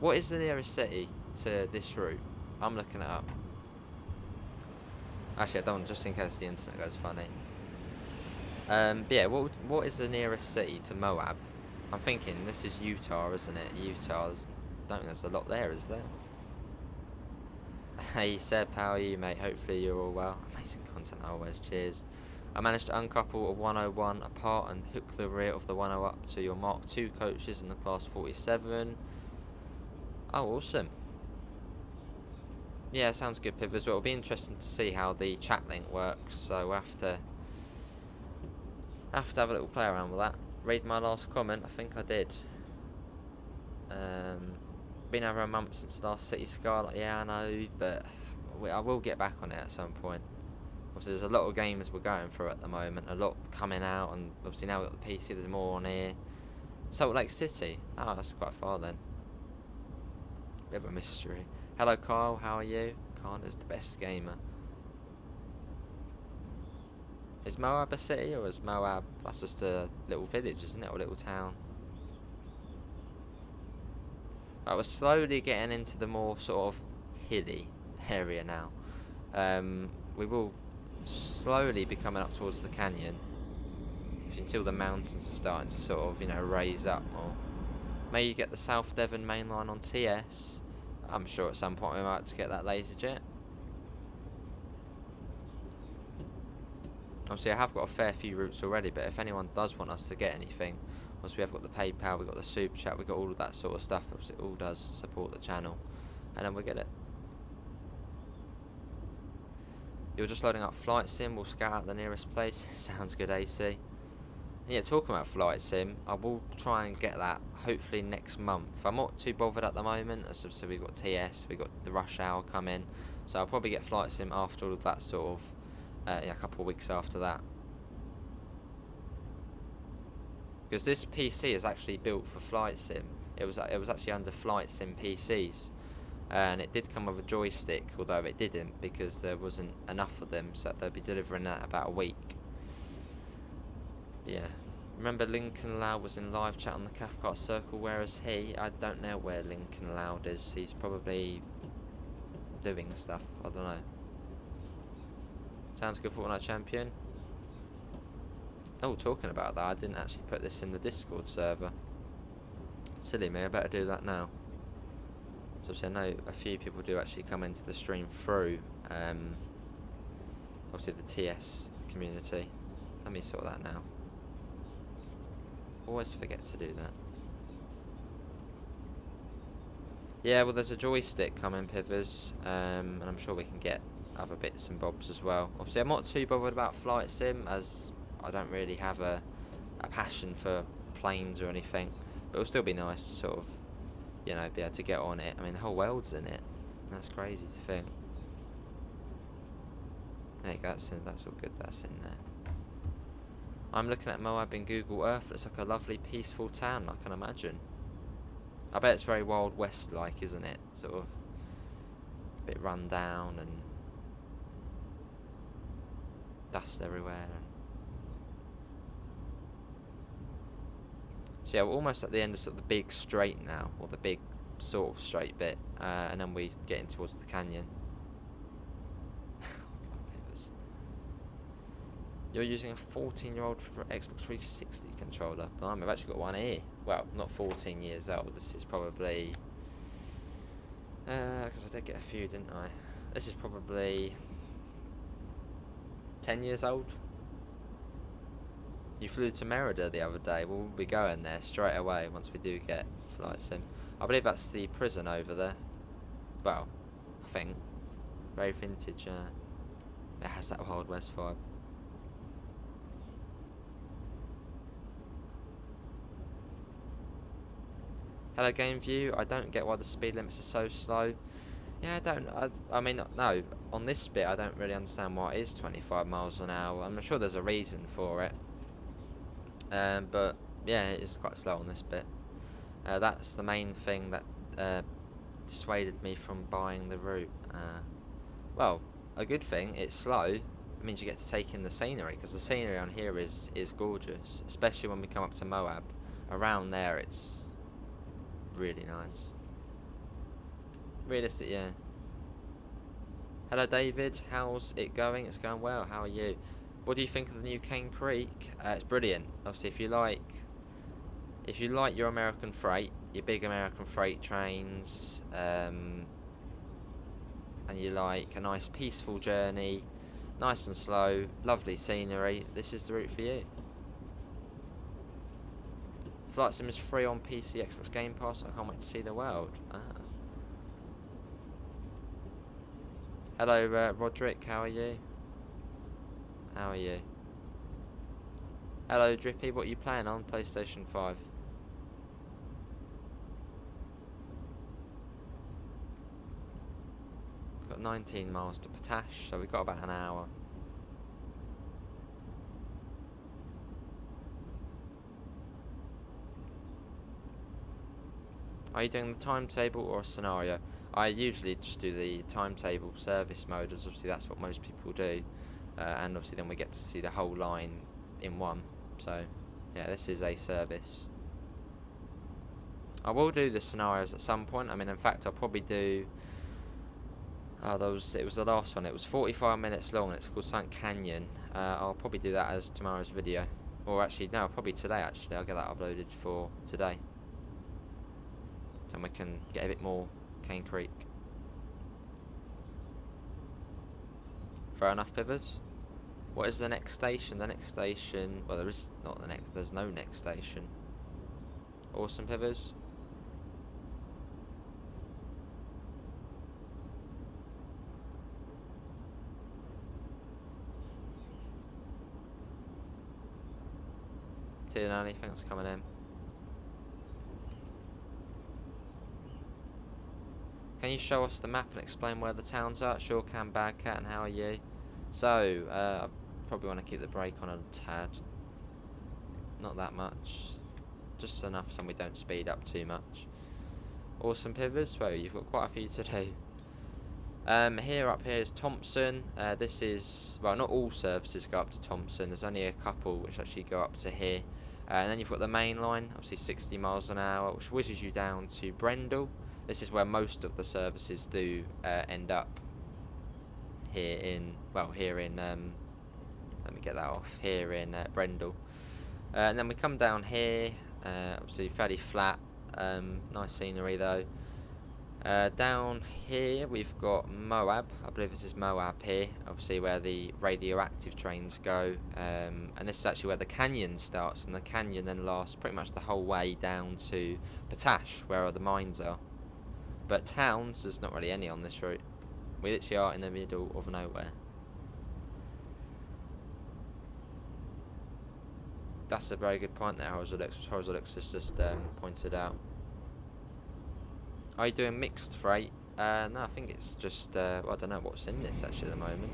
What is the nearest city to this route? I'm looking it up. Actually, I don't. Just in case the internet goes funny. But yeah, what is the nearest city to Moab? I'm thinking this is Utah, isn't it? Utah's. Don't think there's a lot there, is there? Hey Seb, how are you, mate? Hopefully you're all well. Amazing content always. Cheers. I managed to uncouple a 101 apart and hook the rear of the 10 up to your Mark II coaches in the class 47. Oh, awesome. Yeah, sounds good, Piv, as well. It'll be interesting to see how the chat link works, so we'll have to have a little play around with that. Read my last comment. I think I did. Been over a month since last City Scarlet. Yeah, I know, but I will get back on it at some point. Obviously, there's a lot of games we're going through at the moment. A lot coming out, and obviously now we've got the PC. There's more on here. Salt Lake City. Oh, that's quite far then. Bit of a mystery. Hello, Kyle. How are you? Kyle is the best gamer. Is Moab a city, or is Moab... That's just a little village, isn't it? Or a little town? Right, we're slowly getting into the more sort of hilly area now. We will slowly be coming up towards the canyon until the mountains are starting to sort of, raise up more. May you get the South Devon main line on TS. I'm sure at some point we might have to get that laser jet. Obviously I have got a fair few routes already, but if anyone does want us to get anything, once we have got the PayPal, we've got the Super Chat, we've got all of that sort of stuff. Obviously it all does support the channel, and then we'll get it. You're just loading up Flight Sim, we'll scout out the nearest place. Sounds good, AC. Yeah, talking about Flight Sim, I will try and get that hopefully next month. I'm not too bothered at the moment, so we've got TS, we've got the Rush Hour coming, so I'll probably get Flight Sim after all of that sort of, a couple of weeks after that. Because this PC is actually built for Flight Sim. It was actually under Flight Sim PCs, and it did come with a joystick, although it didn't because there wasn't enough of them, so they'll be delivering that about a week. Yeah. Remember Lincoln Loud was in live chat on the Cathcart Circle, where is he? I don't know where Lincoln Loud is. He's probably doing stuff, I don't know. Sounds good, Fortnite champion. Oh, talking about that, I didn't actually put this in the Discord server. Silly me, I better do that now. So obviously I know a few people do actually come into the stream through, obviously the TS community. Let me sort that now. Always forget to do that. Yeah, well there's a joystick coming, Pivers, and I'm sure we can get other bits and bobs as well. Obviously I'm not too bothered about Flight Sim, as I don't really have a passion for planes or anything, but it'll still be nice to sort of, be able to get on it. I mean, the whole world's in it. That's crazy to think. There you go, that's all good, that's in there. I'm looking at Moab in Google Earth. Looks like a lovely, peaceful town, I can imagine. I bet it's very Wild West-like, isn't it? Sort of a bit run down and dust everywhere. So yeah, we're almost at the end of sort of the big straight now, or the big sort of straight bit, and then we get in towards the canyon. You're using a 14-year-old for Xbox 360 controller. Blimey, I've actually got one here. Well, not 14 years old. This is probably... because I did get a few, didn't I? This is probably... 10 years old. You flew to Merida the other day. We'll be going there straight away once we do get Flight Sim. I believe that's the prison over there. Well, I think. Very vintage. It has that Wild West vibe. Hello Game View, I don't get why the speed limits are so slow. Yeah, I mean, no, on this bit I don't really understand why it is 25 miles an hour. I'm sure there's a reason for it. But yeah, it is quite slow on this bit. That's the main thing that dissuaded me from buying the route. Well, a good thing, it's slow. It means you get to take in the scenery, because the scenery on here is gorgeous, especially when we come up to Moab. Around there it's really nice. Realistic, yeah. Hello David, how's it going? It's going well, how are you? What do you think of the new Cane Creek? It's brilliant. Obviously, if you like your American freight, your big American freight trains, and you like a nice peaceful journey, nice and slow, lovely scenery, this is the route for you. Flight Sim is free on PC, Xbox Game Pass. I can't wait to see the world. Hello, Roderick. How are you? How are you? Hello, Drippy. What are you playing on PlayStation 5? Got 19 miles to Potash, so we've got about an hour. Are you doing the timetable or a scenario? I usually just do the timetable service mode, as obviously that's what most people do. And obviously then we get to see the whole line in one. So, yeah, this is a service. I will do the scenarios at some point. I mean, in fact, I'll probably do... it was the last one. It was 45 minutes long, and it's called Sunk Canyon. I'll probably do that as tomorrow's video. Or actually, no, probably today, actually. I'll get that uploaded for today. And we can get a bit more Cane Creek. Fair enough, Pivot. What is the next station? The next station... Well, there's no next station. Awesome, Pivot. See you, Nanny. Thanks for coming in. Can you show us the map and explain where the towns are? Sure can, Bad Cat, and how are you? So, I probably want to keep the brake on a tad. Not that much. Just enough so we don't speed up too much. Awesome, Pivers. Well, you've got quite a few to do. Up here is Thompson. This is... Well, not all services go up to Thompson. There's only a couple which actually go up to here. And then you've got the main line, obviously 60 miles an hour, which whizzes you down to Brendel. This is where most of the services do end up. Here in let me get that off. Here in Brendel. And then we come down here, obviously fairly flat, nice scenery though. Down here we've got Moab. I believe this is Moab here, obviously where the radioactive trains go, and this is actually where the canyon starts, and the canyon then lasts pretty much the whole way down to Potash, where the mines are. But towns, there's not really any on this route. We literally are in the middle of nowhere. That's a very good point there, Horizolix has just pointed out. Are you doing mixed freight? No, I think it's just, well, I don't know what's in this actually at the moment.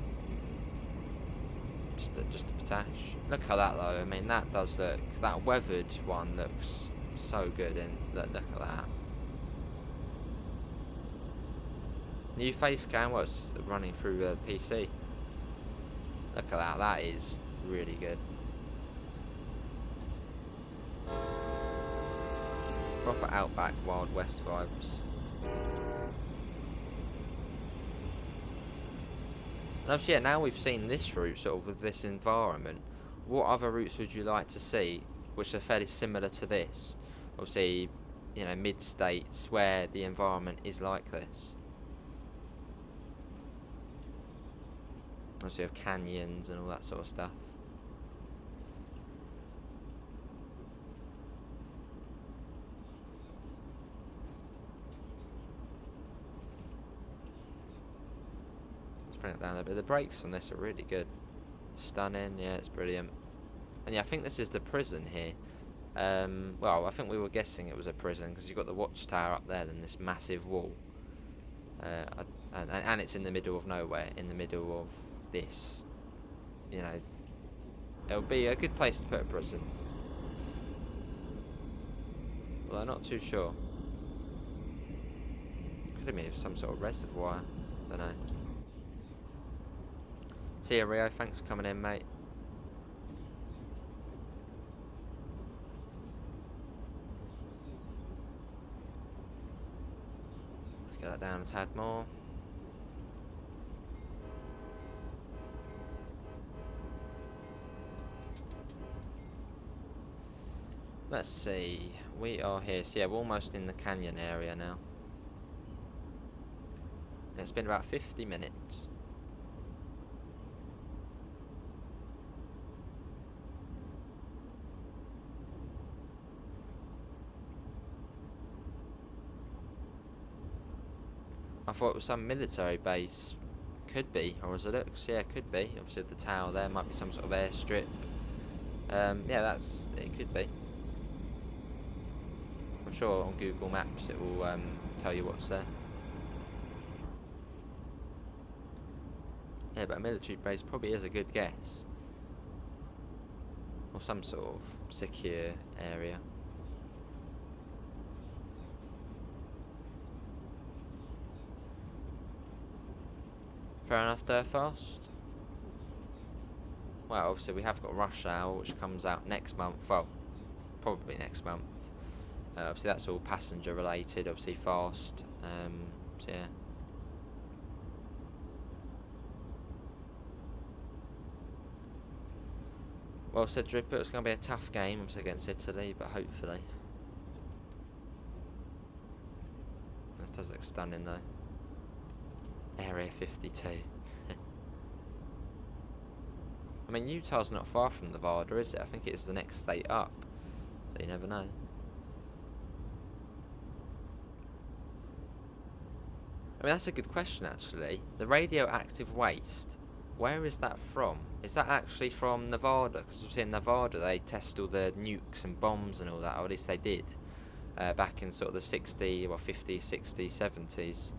Just a Potash. Look at that though, I mean that does look, that weathered one looks so good, and look at that. New face cam, what's running through the PC. Look at that, that is really good. Proper outback Wild West vibes. And obviously, yeah, now we've seen this route, sort of with this environment, what other routes would you like to see which are fairly similar to this? Obviously, you know, mid-states where the environment is like this. Obviously, you have canyons and all that sort of stuff. Bring it down a bit. The brakes on this are really good. Stunning, yeah, it's brilliant. And yeah, I think this is the prison here. Well, I think we were guessing it was a prison because you've got the watchtower up there, then this massive wall. And it's in the middle of nowhere, in the middle of this. You know, it'll be a good place to put a prison. Well, I'm not too sure. Could have been some sort of reservoir. Don't know. See ya, Rio. Thanks for coming in, mate. Let's get that down a tad more. Let's see. We are here. So yeah, we're almost in the canyon area now. It's been about 50 minutes. I thought it was some military base. Could be, or as it looks, yeah, could be. Obviously the tower there might be some sort of airstrip. Yeah, it could be. I'm sure on Google Maps it will tell you what's there. Yeah, but a military base probably is a good guess. Or some sort of secure area. Fair enough there, Fast. Well, obviously we have got Rush Hour, which comes out next month. Well, probably next month. Obviously that's all passenger related, obviously Fast. So yeah. Well said, Dripper. It's going to be a tough game obviously against Italy, but hopefully. This does look stunning though. Area 52. I mean, Utah's not far from Nevada, is it? I think it's the next state up. So you never know. I mean, that's a good question, actually. The radioactive waste, where is that from? Is that actually from Nevada? Because obviously in Nevada they test all the nukes and bombs and all that, or at least they did. Back in sort of the 60s, well, 50s, 60s, 70s.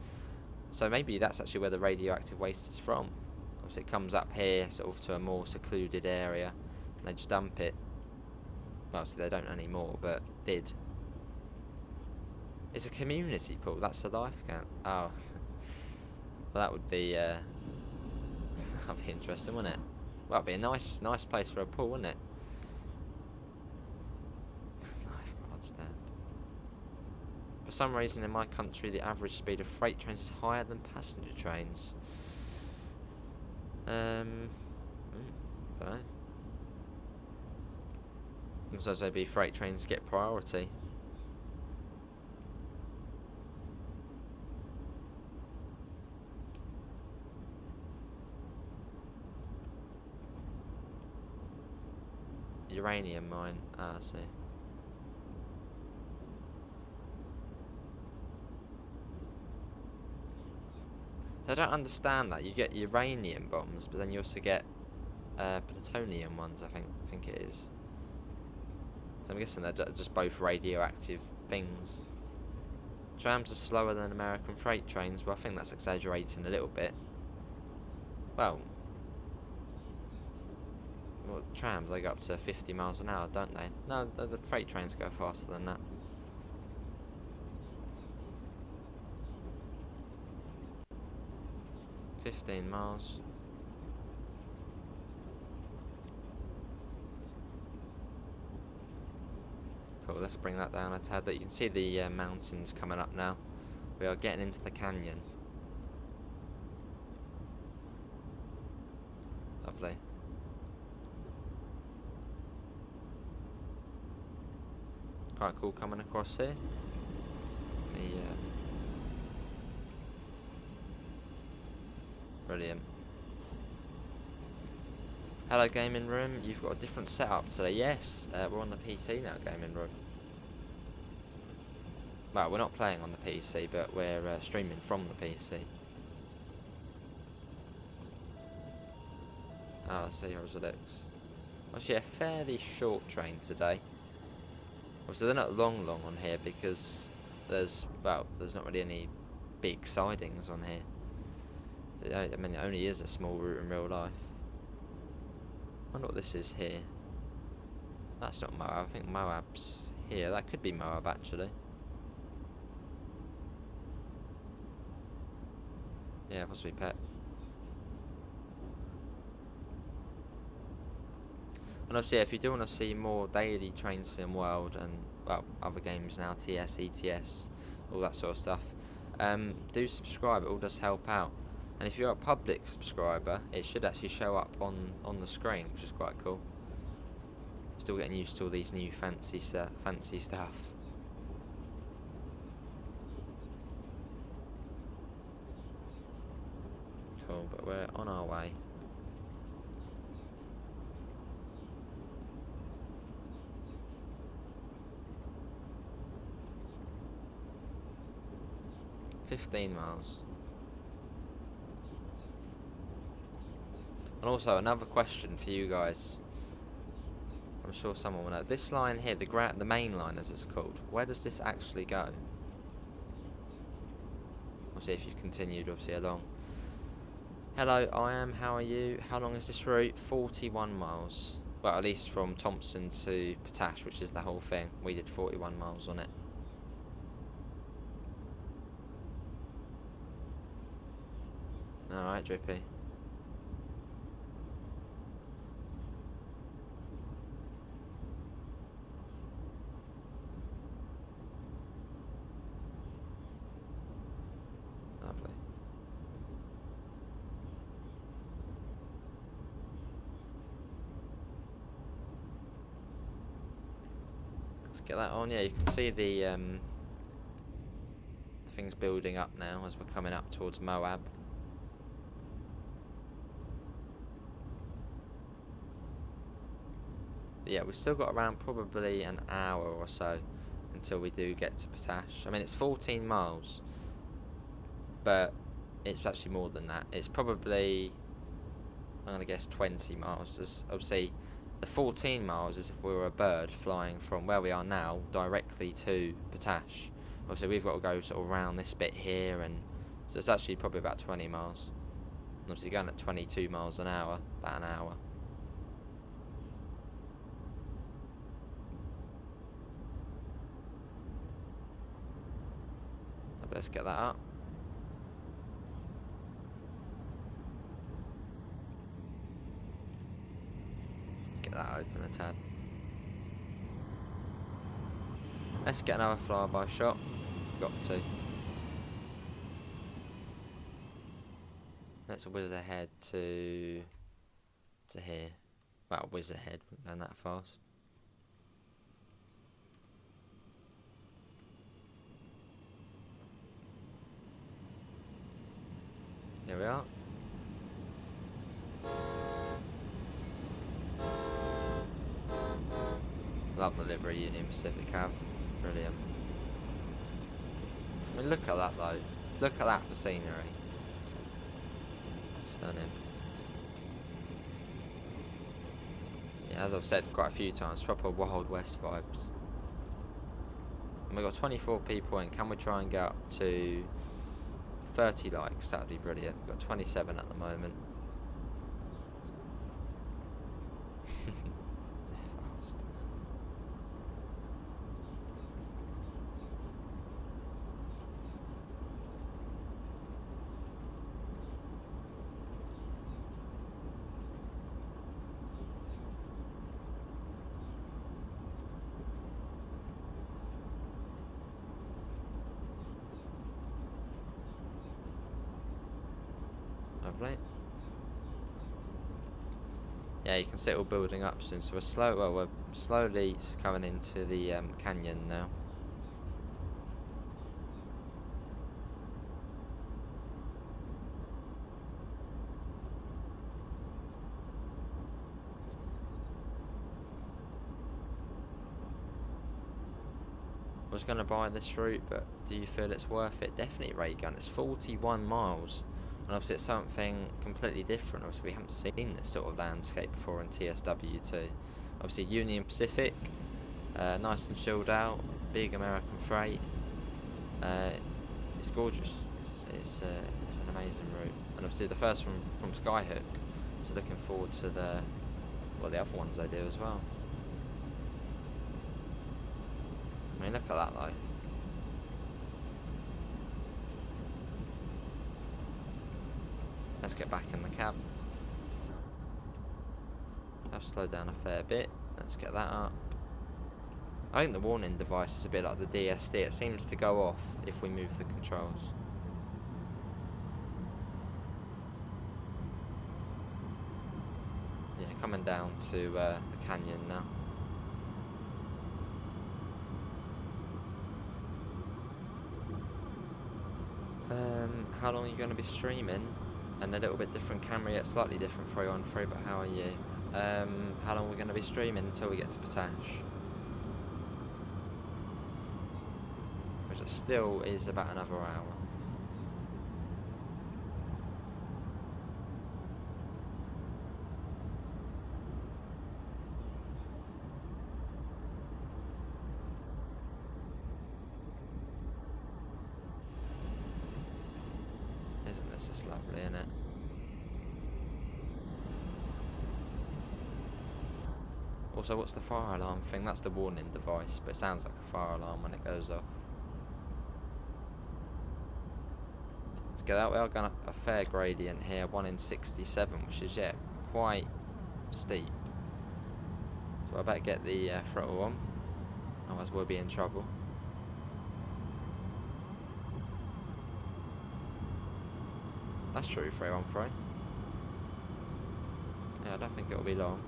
So maybe that's actually where the radioactive waste is from. Obviously it comes up here, sort of to a more secluded area, and they just dump it. Well, obviously they don't anymore, but did. It's a community pool, that's the life count. Oh. Well, that would be, that'd be interesting, wouldn't it? Well, it'd be a nice place for a pool, wouldn't it? Lifeguard stand. For some reason in my country, the average speed of freight trains is higher than passenger trains. Don't know. Looks as though maybe freight trains get priority. Uranium mine. Ah, I see. So I don't understand that. You get uranium bombs, but then you also get plutonium ones. I think it is. So I'm guessing they're just both radioactive things. Trams are slower than American freight trains. Well, I think that's exaggerating a little bit. Well, trams, they go up to 50 miles an hour, don't they? No, the freight trains go faster than that. $15 miles. Cool, let's bring that down a tad. That you can see the mountains coming up now. We are getting into the canyon. Lovely. Quite cool coming across here. Brilliant. Hello gaming room, you've got a different setup today. Yes, we're on the PC now, gaming room. Well, we're not playing on the PC, but we're streaming from the PC. Oh, I see how it looks. Actually, a fairly short train today. Obviously, they're not long on here because there's not really any big sidings on here. I mean, it only is a small route in real life. I wonder what this is here. That's not Moab. I think Moab's here. That could be Moab, actually. Yeah, possibly Pet. And obviously, if you do want to see more daily Train Sim World and, well, other games now, TS, ETS, all that sort of stuff, do subscribe. It all does help out. And if you're a public subscriber, it should actually show up on the screen, which is quite cool. Still getting used to all these new fancy stuff. Cool, but we're on our way. $15 miles. And also another question for you guys. I'm sure someone will know. This line here, the main line as it's called, where does this actually go? We'll see if you've continued obviously along. Hello, I am. How are you? How long is this route? 41 miles. Well, at least from Thompson to Potash, which is the whole thing. We did 41 miles on it. Alright, Drippy. Lovely. Let's get that on. Yeah, you can see the things building up now as we're coming up towards Moab. But yeah, we've still got around probably an hour or so until we do get to Potash. I mean, it's 14 miles, but it's actually more than that. It's probably, I'm going to guess 20 miles. There's obviously, the 14 miles is if we were a bird flying from where we are now directly to Potash. Obviously, we've got to go sort of around this bit here, and so it's actually probably about 20 miles. And obviously, going at 22 miles an hour, about an hour. Let's get that up. Let's get that open a tad. Let's get another flyby shot. Got to. Let's whiz ahead to here. Well, whiz ahead, we're going that fast. Here we are. Love the livery Union Pacific have. Brilliant. I mean, look at that though. Look at that for scenery. Stunning. Yeah, as I've said quite a few times, proper Wild West vibes. And we've got 24 people in. Can we try and get up to 30 likes? That would be brilliant. We've got 27 at the moment. Fast. Lovely. Yeah, you can see it all building up soon. So we're slowly coming into the canyon now. I was going to buy this route, but do you feel it's worth it? Definitely, Ray Gun. It's 41 miles. And obviously it's something completely different. Obviously we haven't seen this sort of landscape before in TSW2. Obviously Union Pacific, nice and chilled out, big American freight. It's gorgeous. It's an amazing route. And obviously the first one from Skyhook. So looking forward to the other ones they do as well. I mean, look at that though. Let's get back in the cab. I've slowed down a fair bit. Let's get that up. I think the warning device is a bit like the DSD. It seems to go off if we move the controls. Yeah, coming down to the canyon now. how long are you going to be streaming? And a little bit different camera, yet slightly different 3-on-3, but how are you? How long are we going to be streaming until we get to Potash? Which still is about another hour. Isn't this just lovely, isn't it? Also, what's the fire alarm thing? That's the warning device, but it sounds like a fire alarm when it goes off. Let's go that way. I've gone up a fair gradient here, 1 in 67, which is, yeah, quite steep. So I better get the throttle on, otherwise we'll be in trouble. That's true, 3-on-3. Yeah, I don't think it'll be long.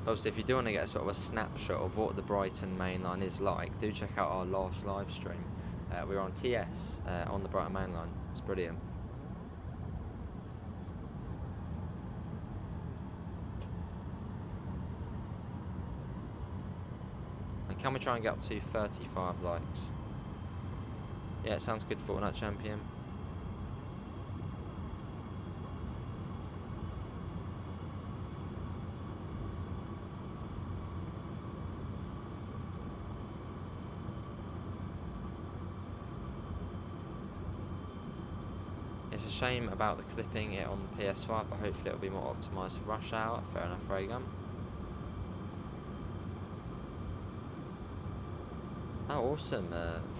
Obviously, if you do want to get a sort of a snapshot of what the Brighton main line is like, do check out our last live stream. We were on TS on the Brighton main line. It's brilliant. And can we try and get up to 35 likes? Yeah, it sounds good, Fortnite Champion. It's a shame about the clipping it on the PS5, but hopefully it'll be more optimised for rush hour. Fair enough, Reagan. Oh, awesome,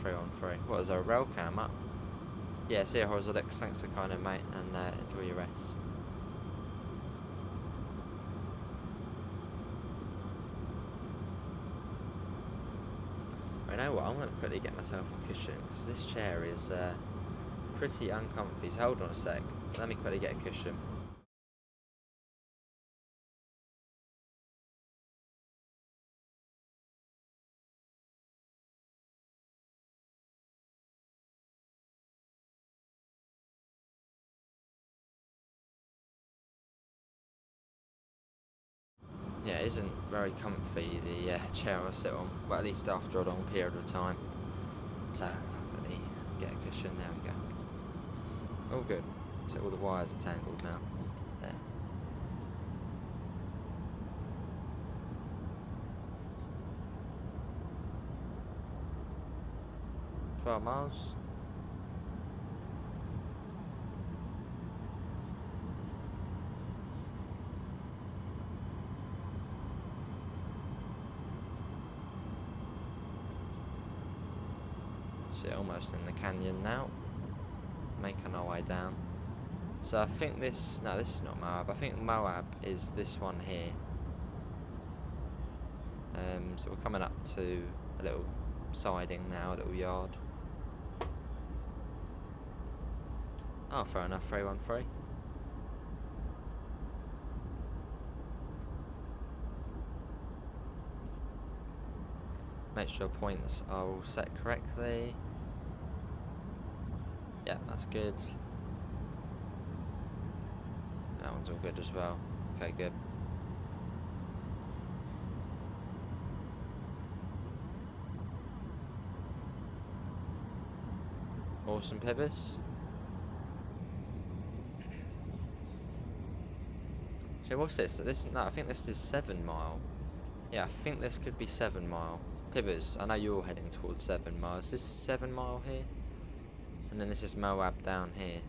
3-on-3. What, is there a rail cam up? Yeah, see you, Horizonix. Thanks for kind of, mate, and enjoy your rest. You know what, I'm going to quickly get myself a cushion, because this chair is pretty uncomfy. So hold on a sec, let me quickly get a cushion. Yeah, it isn't very comfy, the chair I sit on, but at least after a long period of time. So, let me get a cushion, there we go. All good. So all the wires are tangled now. There. $12 miles. Almost in the canyon now, making our way down. So I think this, no, this is not Moab. I think Moab is this one here. So we're coming up to a little siding now, a little yard. Oh, fair enough, 3-1-3. Make sure points are all set correctly. Yeah, that's good. That one's all good as well. Okay, good. Awesome pivots. So what's this? No, I think this is 7 mile. Yeah, I think this could be 7 mile. Pivots, I know you're heading towards 7 miles. Is this 7 mile here? And then this is Moab down here.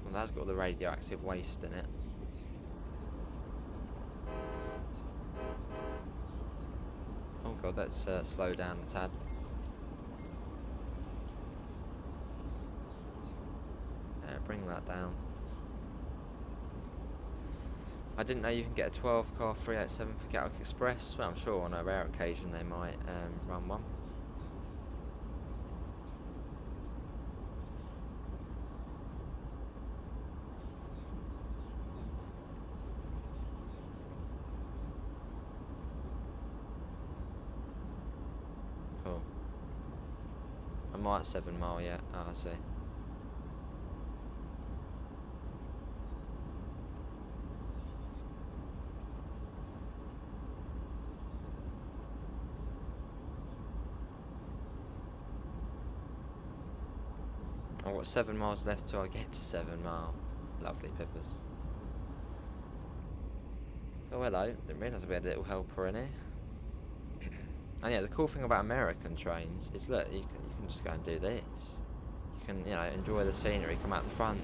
Well, that's got the radioactive waste in it. Oh god, let's slow down a tad. Bring that down. I didn't know you can get a 12 car 387 for Gatwick Express. Well, I'm sure on a rare occasion they might run one. mile at 7 Mile yet. Oh, I see. I've got 7 miles left till I get to 7 Mile. Lovely pippers. Oh, hello. Didn't realise we had a little helper in here. And yeah, the cool thing about American trains is, look, you can just go and do this. You can, you know, enjoy the scenery, come out the front.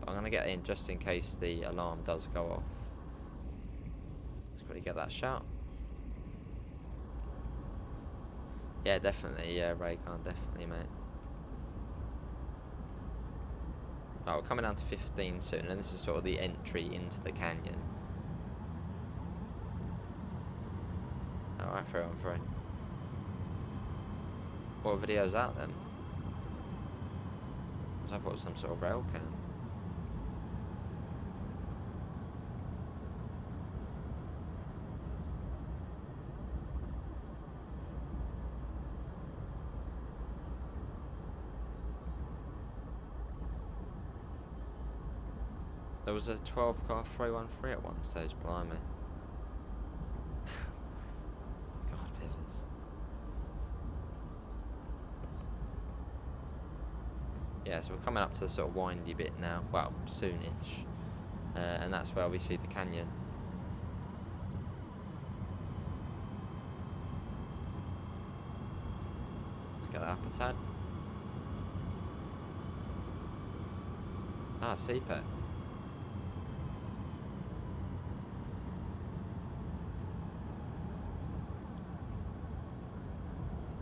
But I'm going to get in just in case the alarm does go off. Let's quickly get that shot. Yeah, definitely. Yeah, Raycon, definitely, mate. Oh, we're coming down to 15 soon, and this is sort of the entry into the canyon. Alright, through on through. What video's that then? I thought it was some sort of rail cam. There was a 12 car 313 at one stage, blimey. God, pivers. Yeah, so we're coming up to the sort of windy bit now. Well, soonish. And that's where we see the canyon. Let's get that up a tad. Ah, CPET.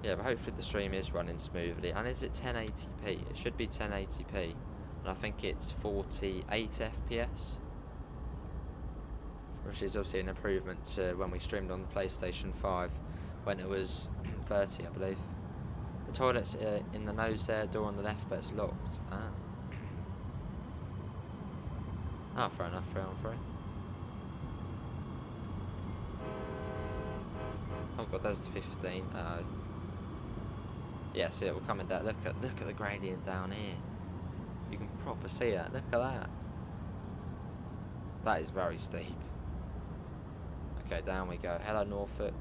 Yeah, but hopefully the stream is running smoothly. And is it 1080p? It should be 1080p. And I think it's 48 FPS. Which is obviously an improvement to when we streamed on the PlayStation 5. When it was 30, I believe. The toilet's in the nose there, door on the left, but it's locked. Ah. Ah, fair enough, fair on free. Oh god, there's the 15. Uh-oh. Yeah, see it, we're coming down. Look at the gradient down here. You can proper see that. Look at that. That is very steep. Okay, down we go. Hello, Norfolk.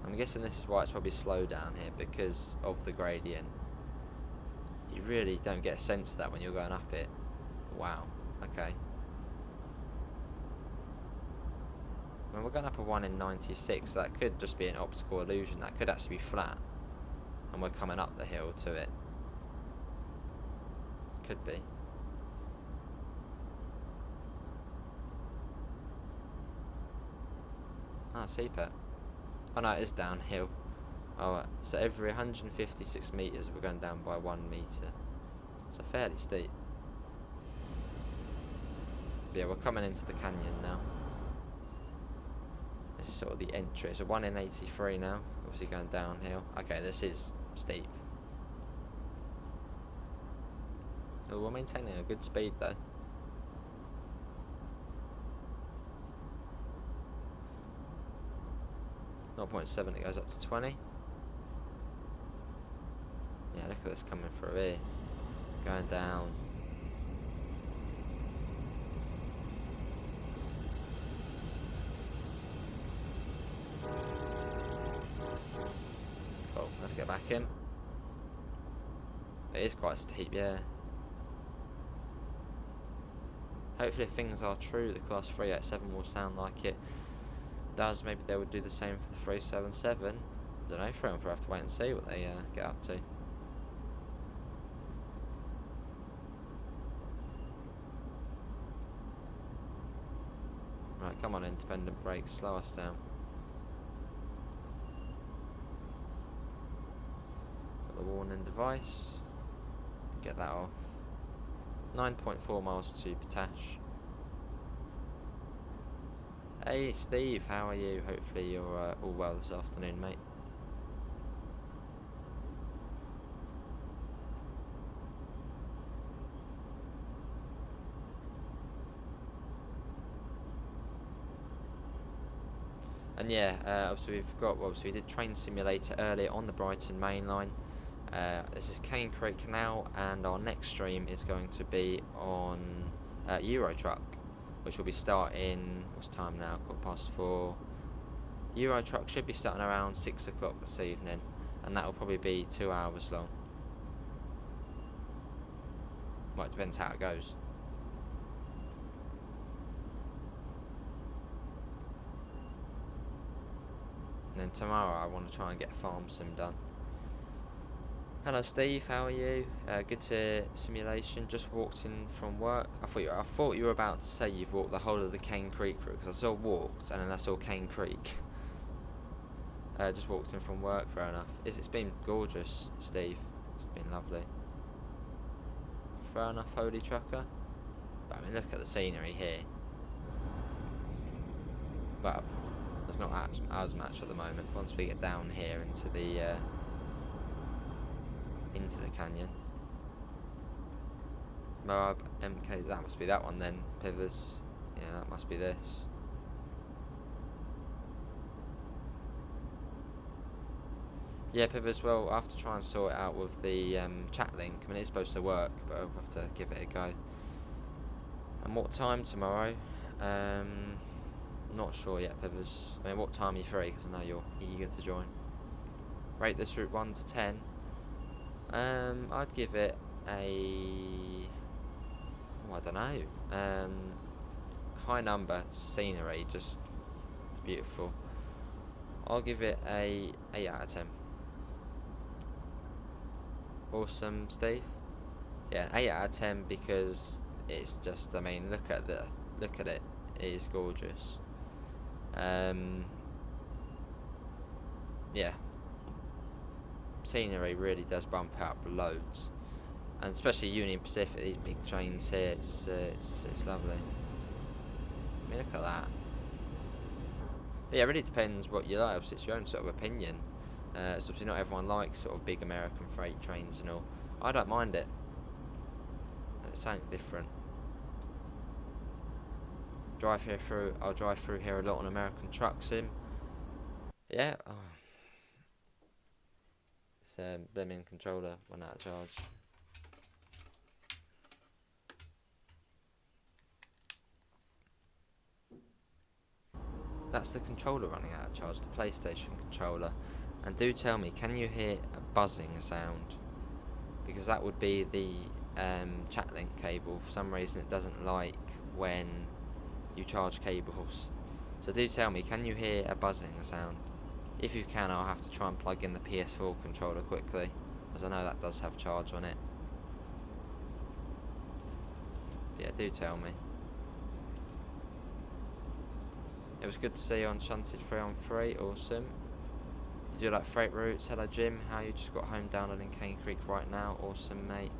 I'm guessing this is why it's probably slow down here, because of the gradient. You really don't get a sense of that when you're going up it. Wow. Okay. When we're going up a 1 in 96, that could just be an optical illusion. That could actually be flat. And we're coming up the hill to it. Could be. Ah, CPET. Oh no, it is downhill. Oh, so every 156 metres we're going down by 1 metre. So fairly steep. But yeah, we're coming into the canyon now. This is sort of the entry. It's a 1 in 83 now. Obviously going downhill. Okay, this is steep. Oh, we're maintaining a good speed though. .7, it goes up to 20. Yeah, look at this coming through here. Going down. Cool, let's get back in. It is quite steep, yeah. Hopefully if things are true, the class 387 will sound like it does. Maybe they would do the same for the 377. I don't know, we'll have to wait and see what they get up to. Right, come on, independent brakes, slow us down. Got the warning device. Get that off. 9.4 miles to Potash. Hey Steve, how are you? Hopefully you're all well this afternoon, mate. And yeah, obviously we've got, obviously we did Train Simulator earlier on the Brighton main line. This is Cane Creek Canal, and our next stream is going to be on Euro Truck, which will be starting, what's time now, 4:15. Euro Truck should be starting around 6 o'clock this evening, and that will probably be 2 hours long. Well, it depends how it goes. And then tomorrow I want to try and get Farm Sim done. Hello Steve, how are you? Good to simulation. Just walked in from work. I thought you were about to say you've walked the whole of the Cane Creek route, because I saw walked and then I saw Cane Creek. Just walked in from work. Fair enough. It's been gorgeous, Steve. It's been lovely. Fair enough, Holy Trucker. But I mean, look at the scenery here. Well, it's not as much at the moment. Once we get down here into the canyon. Moab MK, that must be that one then. Pivers, yeah, that must be this. Yeah, Pivers. Well, I have to try and sort it out with the chat link. I mean, it's supposed to work, but I'll have to give it a go. And what time tomorrow? Not sure yet, Pivers. I mean, what time are you free? Because I know you're eager to join. Rate this route 1 to 10. I'd give it a... oh, I don't know. High number. Scenery, just it's beautiful. I'll give it a 8 out of 10. Awesome, Steve. Yeah, 8 out of 10 because it's just, I mean, look at it. It is gorgeous. Yeah. Scenery really does bump out loads, and especially Union Pacific, these big trains here, it's lovely. I mean, look at that. But yeah, it really depends what you like. Obviously, it's your own sort of opinion. So obviously not everyone likes sort of big American freight trains and all. I don't mind it. It's something different. I'll drive through here a lot on American Truck Sim. Yeah. Oh. This blimmin' controller went out of charge. That's the controller running out of charge, the PlayStation controller. And do tell me, can you hear a buzzing sound? Because that would be the chat link cable. For some reason it doesn't like when you charge cables. So do tell me, can you hear a buzzing sound? If you can, I'll have to try and plug in the PS4 controller quickly, as I know that does have charge on it. But yeah, do tell me. It was good to see you on Shunted 3-on-3, awesome. You do like freight routes? Hello Jim, how you just got home downloading Cane Creek right now? Awesome, mate.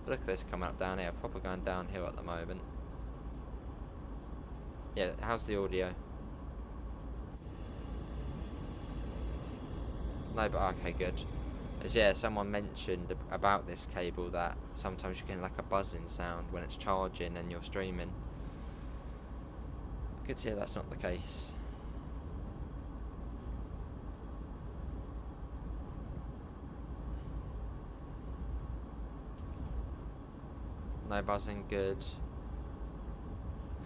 Look at this coming up down here, proper going downhill at the moment. Yeah, how's the audio? No, but okay, good. As yeah, someone mentioned about this cable that sometimes you get like a buzzing sound when it's charging and you're streaming. Good to hear that's not the case. No buzzing, good.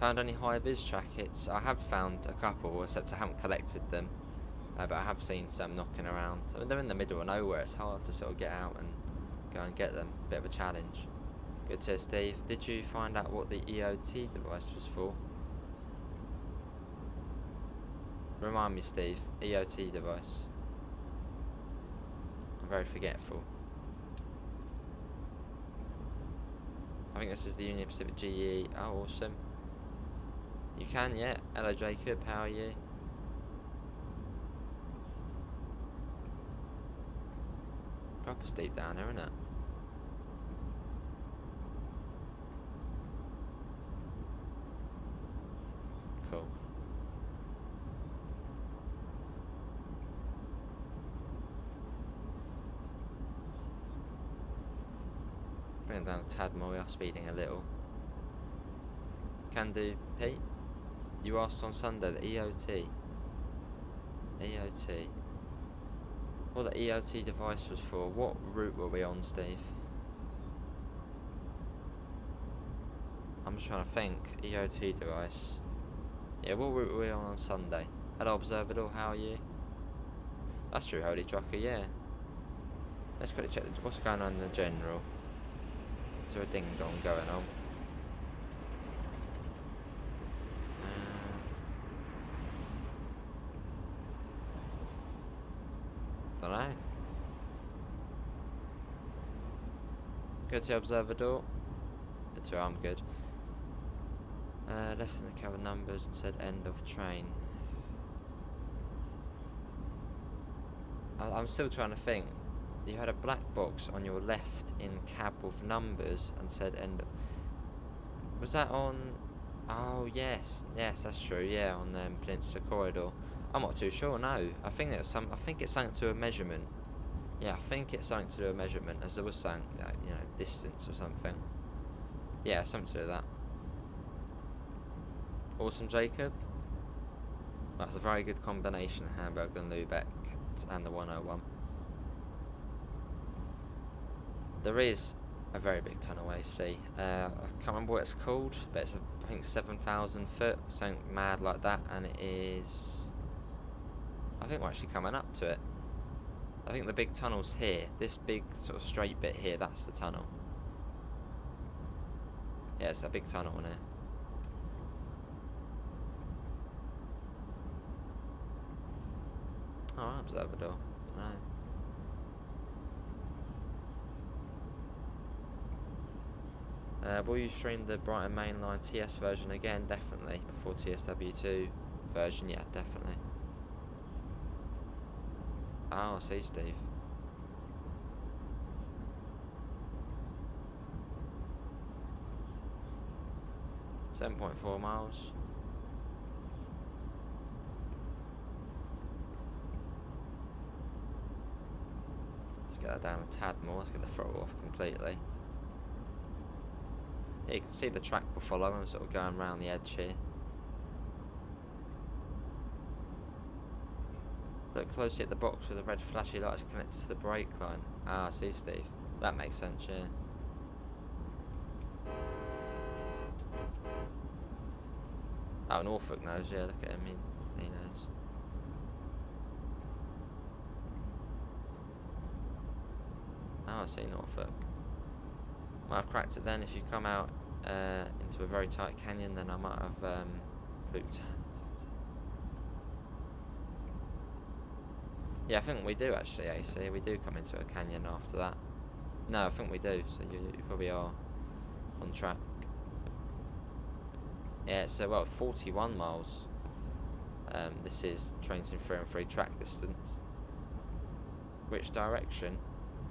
Found any high-vis jackets? I have found a couple, except I haven't collected them. But I have seen some knocking around. I mean, they're in the middle of nowhere. It's hard to sort of get out and go and get them. Bit of a challenge. Good to hear, Steve. Did you find out what the EOT device was for? Remind me, Steve. EOT device. I'm very forgetful. I think this is the Union Pacific GE. Oh, awesome. You can, yeah. Hello, Jacob. How are you? Proper steep down here, isn't it? Cool. Bring it down a tad more. We are speeding a little. Can do, Pete. You asked on Sunday the EOT. EOT. What the EOT device was for. What route were we on, Steve? I'm just trying to think. EOT device. Yeah, what route were we on Sunday? Hello, Observador, how are you? That's true, Holy Trucker, yeah. Let's quickly check what's going on in the general. Is there a ding dong going on? Don't know. Good to Observador. Good to I'm good. Left in the cabin numbers and said end of train. I'm still trying to think. You had a black box on your left in cab with numbers and said end. Was that on? Oh yes, that's true. Yeah, on the Peninsula Corridor. I'm not too sure. No, I think it's something to a measurement. Yeah, I think it's something to do with a measurement, as there was something, distance or something. Yeah, something to do with that. Awesome, Jacob. That's a very good combination, Hamburg and Lübeck and the 101. There is a very big tunnel AC. I can't remember what it's called, but it's I think 7,000 foot, something mad like that, and it is. I think we're actually coming up to it. I think the big tunnel's here. This big sort of straight bit here, that's the tunnel. Yeah, it's that big tunnel in here. Oh, Observador. Don't know. Will you stream the Brighton Mainline TS version again? Definitely. Before TSW2 version, yeah, definitely. Oh, see, Steve. .4 miles. Let's get that down a tad more. Let's get the throttle off completely. Yeah, you can see the track will follow. I'm sort of going around the edge here. Look closely at the box with the red flashy lights connected to the brake line. Ah, see, Steve. That makes sense, yeah. Oh, Norfolk knows, yeah, look at him, he knows. Oh, I see Norfolk. Might have cracked it then. If you come out into a very tight canyon, then I might have fluked. Yeah, I think we do actually, AC. We do come into a canyon after that. No, I think we do, so you probably are on track. Yeah, so well, 41 miles. This is trains in 3 and 3 track distance. Which direction?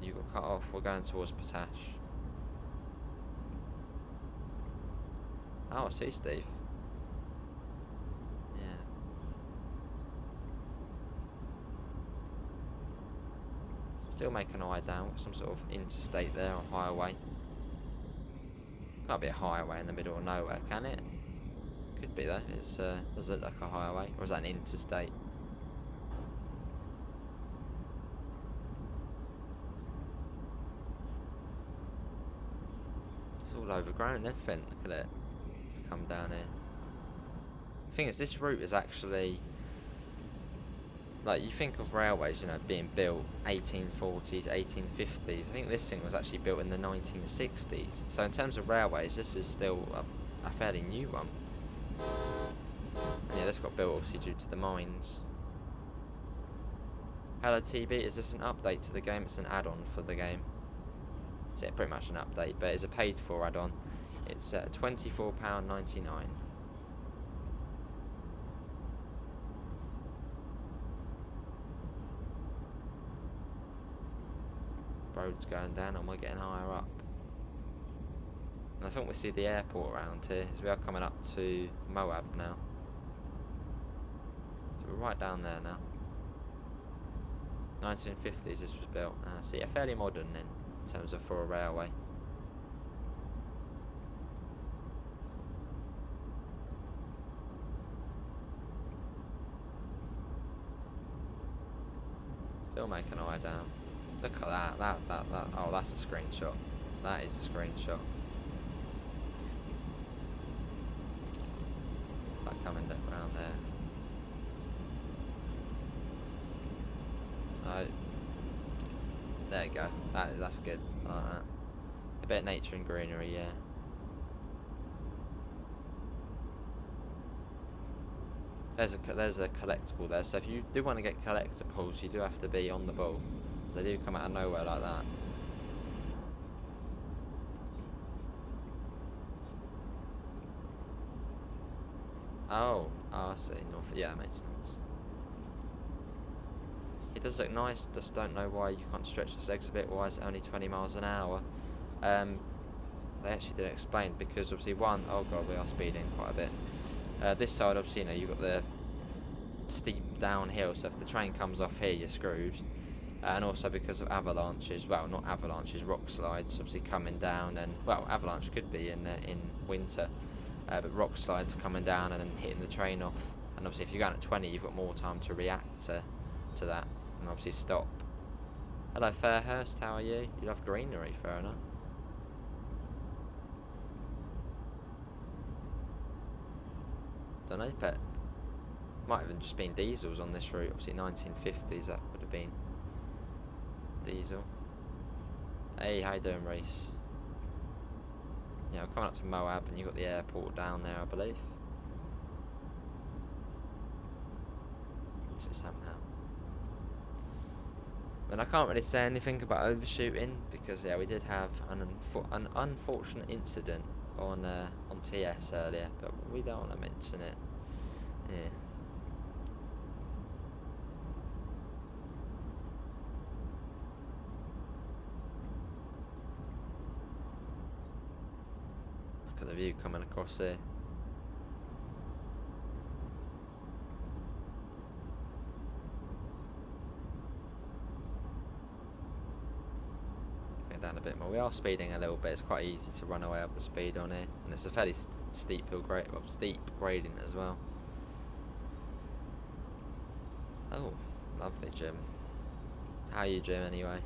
You got cut off. We're going towards Potash. Oh, I see, Steve. Yeah. Still making an eye down. Some sort of interstate there, or highway. Can't be a highway in the middle of nowhere, can it? Could be though. It's does it look like a highway, or is that an interstate? It's all overgrown and everything. Look at it. Come down here. The thing is, this route is actually, like, you think of railways, being built 1840s, 1850s. I think this thing was actually built in the 1960s. So in terms of railways, this is still a fairly new one. And yeah, this got built obviously due to the mines. Hello TB, is this an update to the game? It's an add-on for the game. So yeah, pretty much an update, but it's a paid for add-on. It's £24.99. Road's going down, and we're getting higher up. And I think we see the airport around here, as we are coming up to Moab now. So we're right down there now. 1950s this was built. So yeah, fairly modern then, in terms of for a railway. Still making our way down. Look at that. Oh, that's a screenshot. That is a screenshot. Like coming around there. Oh. There you go. That's good. I like that. A bit of nature and greenery, yeah. There's a collectible there, so if you do want to get collectibles, you do have to be on the ball. They do come out of nowhere like that. Oh, I see. North, yeah, that makes sense. It does look nice, just don't know why you can't stretch his legs a bit. Why is it only 20 miles an hour? They actually didn't explain, because obviously oh god, we are speeding quite a bit. This side, obviously, you know, you've got the steep downhill, so if the train comes off here, you're screwed. And also because of avalanches, well, not avalanches, rock slides, obviously coming down, and, well, avalanche could be in winter, but rock slides coming down and then hitting the train off. And obviously if you're going at 20, you've got more time to react to that, and obviously stop. Hello Fairhurst, how are you? You love greenery, fair enough. Don't know, but might have just been diesels on this route. Obviously 1950s, that would have been diesel. Hey, how you doing, Reese? Yeah, we're coming up to Moab, and you've got the airport down there, I believe. So somehow. And I can't really say anything about overshooting, because yeah, we did have an unfortunate incident on TS earlier, but we don't want to mention it. Yeah. Look at the view coming across here. Down a bit more. We are speeding a little bit. It's quite easy to run away up the speed on here, and it's a fairly steep hill steep gradient as well. Oh, lovely, Jim. How are you, Jim? Anyway,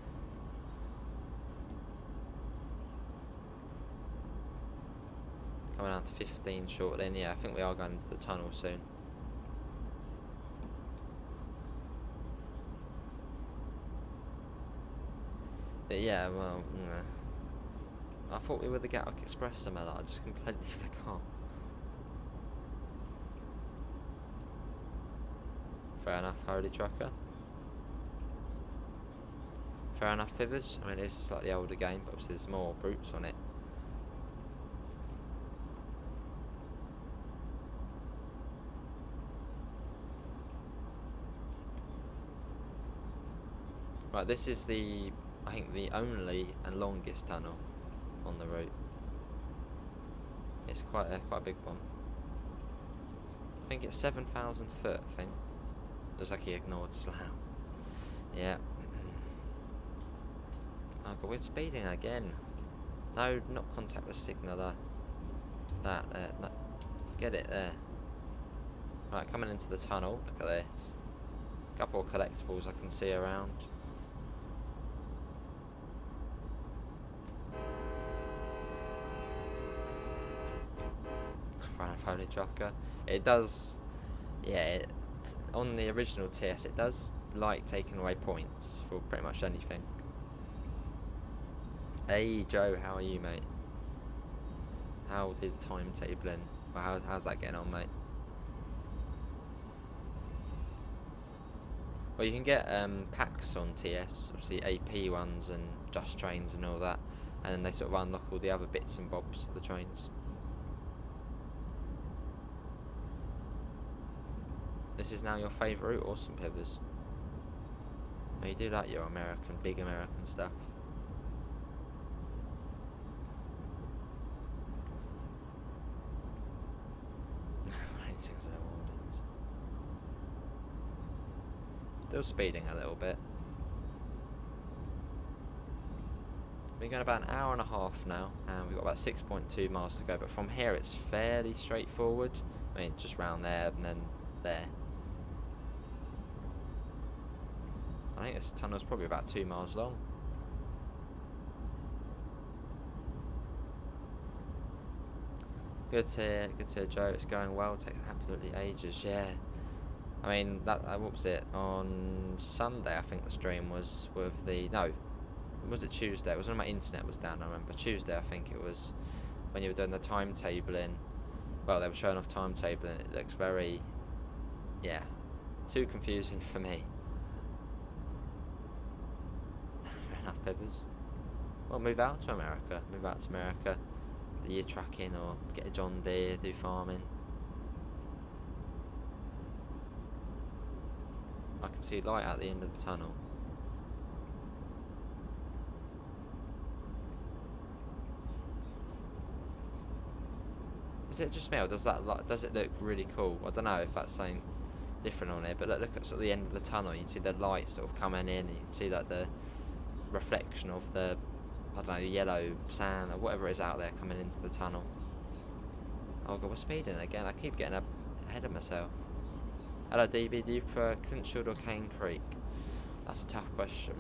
coming down to 15 shortly. And yeah, I think we are going into the tunnel soon. But yeah, well, I thought we were the Gatwick Express somehow. I just completely forgot. Fair enough, Holy Trucker. Fair enough, Pivers. I mean, it's a slightly older game, but obviously there's more brutes on it. Right, this is I think the only and longest tunnel on the route. It's quite a big one. I think it's 7,000 foot, I think. Looks like he ignored Slough. Yeah. Oh god, we're speeding again. No, not contact the signaller. That there. No. Get it there. Right, coming into the tunnel. Look at this. Couple of collectibles I can see around. Holy Trucker. It does, yeah, on the original TS it does like taking away points for pretty much anything. Hey Joe, how are you, mate? How did timetabling, well, how's that getting on, mate? Well, you can get packs on TS, obviously AP ones and Just Trains and all that, and then they sort of unlock all the other bits and bobs of the trains. This is now your favourite route? Awesome, Pivers. Oh, you do like your big American stuff. Ratings and warnings. Still speeding a little bit. We're going about an hour and a half now, and we've got about 6.2 miles to go, but from here it's fairly straightforward. I mean, just round there and then there. I think this tunnel's probably about 2 miles long. Good to hear, Joe. It's going well. It takes absolutely ages. Yeah. I mean, what was it? On Sunday, I think the stream was with the... No. Was it Tuesday? It was when my internet was down, I remember. Tuesday, I think it was, when you were doing the timetabling. Well, they were showing off timetabling. It looks very... Yeah. Too confusing for me. Fair enough, Pippers. Well, move out to America. Move out to America. Do your tracking or get a John Deere, do farming. I can see light at the end of the tunnel. Is it just me, or does it look really cool? I don't know if that's something different on it, but look at sort of the end of the tunnel. You can see the light sort of coming in, and you can see like the reflection of the, I don't know, yellow sand or whatever is out there coming into the tunnel. Oh god, we're speeding again. I keep getting ahead of myself. Hello DB, do you prefer Clintfield or Cane Creek? That's a tough question.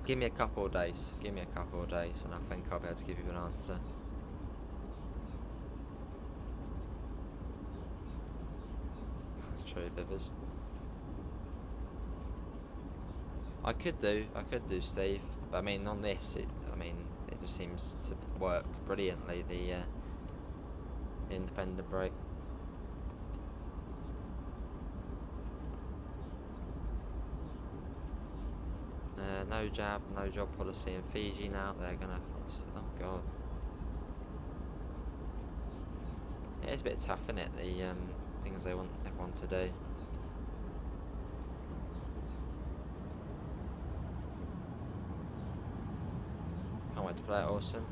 Give me a couple of days. Give me a couple of days, and I think I'll be able to give you an answer. That's true, Bivers. I could do Steve, but I mean on this, it just seems to work brilliantly. The independent brake. No jab, no job policy in Fiji now. They're gonna. Oh god. Yeah, it's a bit tough, isn't it? The things they want everyone to do. Can't wait to play it. Awesome.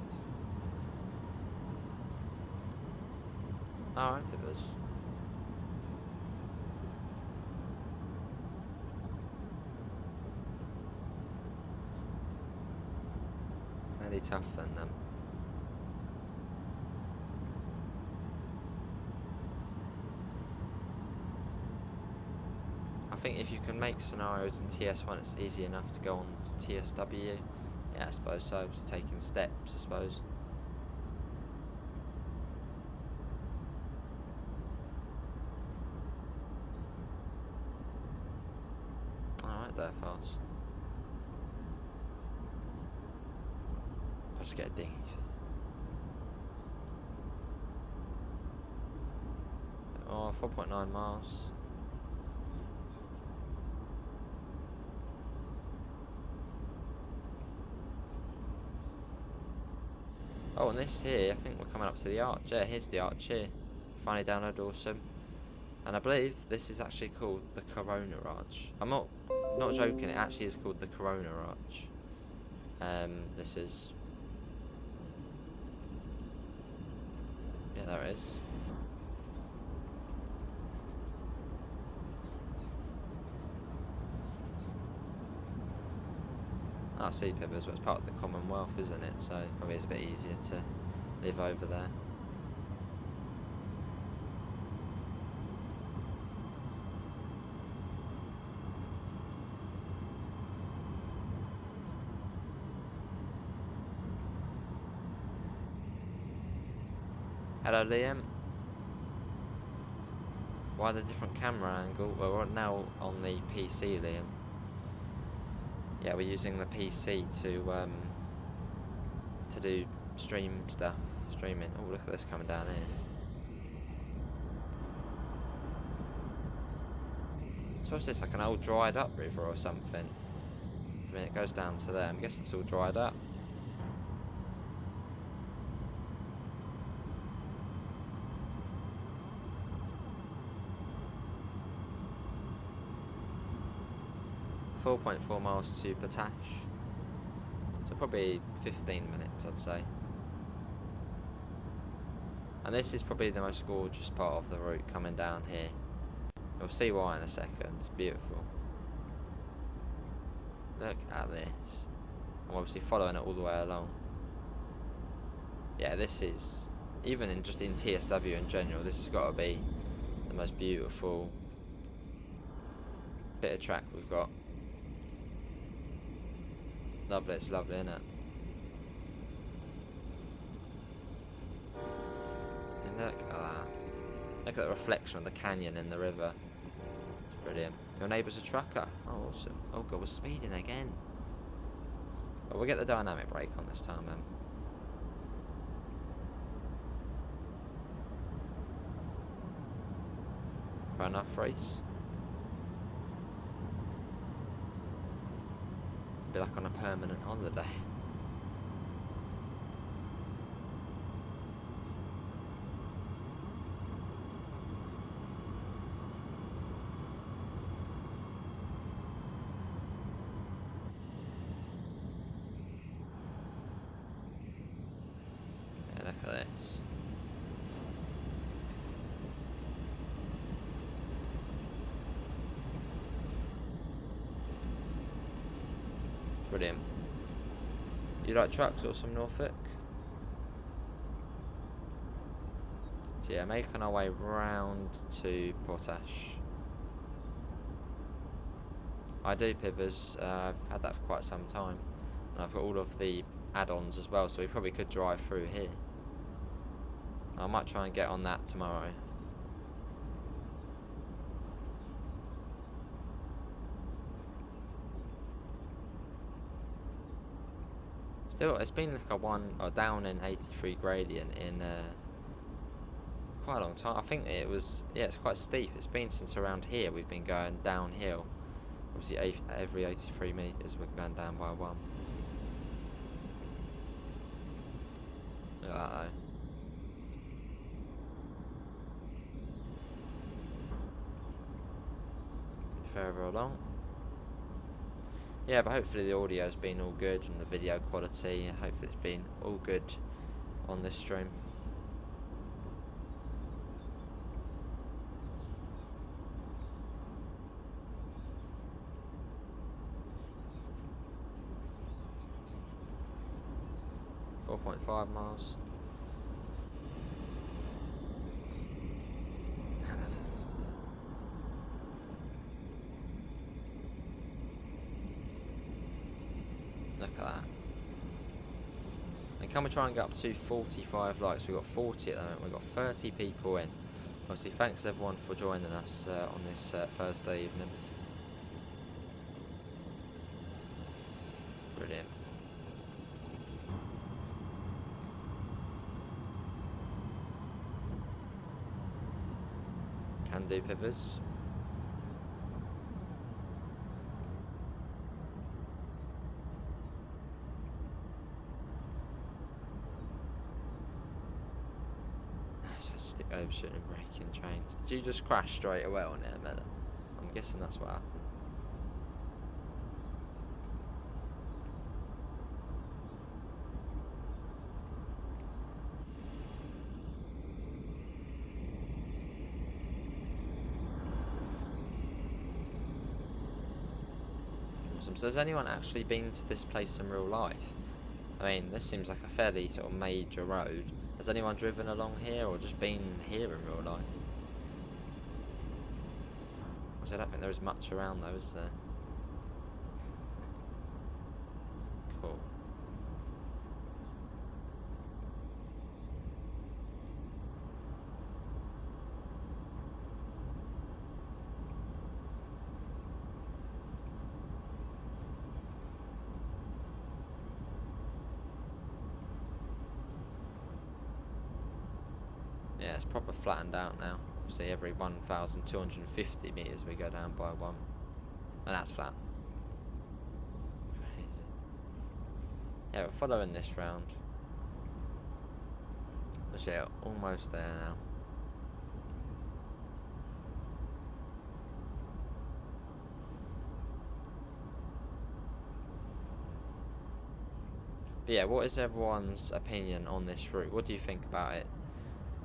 Alright, it was. Fairly tough then. I think if you can make scenarios in TS1, it's easy enough to go on to TSW. Yeah, I suppose so. It's taking steps, I suppose. Alright, they're fast. I'll just get a ding. Oh, 4.9 miles. Oh, and this here, I think we're coming up to the arch. Yeah, here's the arch here. Finally download, awesome. And I believe this is actually called the Corona Arch. I'm not joking, it actually is called the Corona Arch. This is... Yeah, there it is. I see Pippers, but it's part of the Commonwealth, isn't it? So probably it's a bit easier to live over there. Hello Liam. Why the different camera angle? Well, we're now on the PC, Liam. Yeah, we're using the PC to do streaming. Oh, look at this coming down here. So what's this, like an old dried up river or something? I mean, it goes down to there. I'm guessing it's all dried up. .4 miles to Potash, so probably 15 minutes, I'd say. And this is probably the most gorgeous part of the route coming down here. You'll see why in a second. It's beautiful. Look at this. I'm obviously following it all the way along. Yeah, this is, even in just in TSW in general, this has got to be the most beautiful bit of track we've got. Lovely, it's lovely, isn't it? And look at that. Look at the reflection of the canyon in the river. It's brilliant. Your neighbour's a trucker. Oh, awesome. Oh god, we're speeding again. But we'll get the dynamic brake on this time then. Fair enough, Reese. Be like on a permanent holiday. Yeah, look at this. Brilliant. You like trucks or some Norfolk? So yeah, making our way round to Portash. I do pivers, I've had that for quite some time. And I've got all of the add-ons as well, so we probably could drive through here. I might try and get on that tomorrow. Still, it's been like a down in 83 gradient in quite a long time. I think it was, yeah, it's quite steep. It's been since around here we've been going downhill. Obviously, every 83 meters we're going down by 1. Look at that though. Further along. Yeah, but hopefully the audio's been all good and the video quality. Hopefully it's been all good on this stream. .5 miles. Look at that. And can we try and get up to 45 likes? We've got 40 at the moment. We've got 30 people in. Obviously, thanks everyone for joining us on this Thursday evening. Brilliant. Can do pivers. Stick overshooting and braking trains. Did you just crash straight away on it, Mela? I'm guessing that's what happened. Awesome. So has anyone actually been to this place in real life? I mean, this seems like a fairly sort of major road. Has anyone driven along here or just been here in real life? I don't think there is much around though, is there? Cool. Yeah, it's proper flattened out now. See, every 1,250 meters we go down by 1, and that's flat. Crazy. Yeah, we're following this round. Actually, yeah, almost there now. But yeah, what is everyone's opinion on this route? What do you think about it?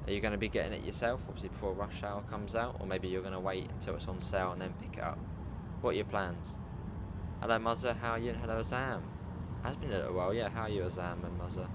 Are you going to be getting it yourself, obviously before rush hour comes out, or maybe you're going to wait until it's on sale and then pick it up? What are your plans? Hello Muzza, how are you? And hello Azam. Has been a little while, yeah, how are you Azam and Muzza?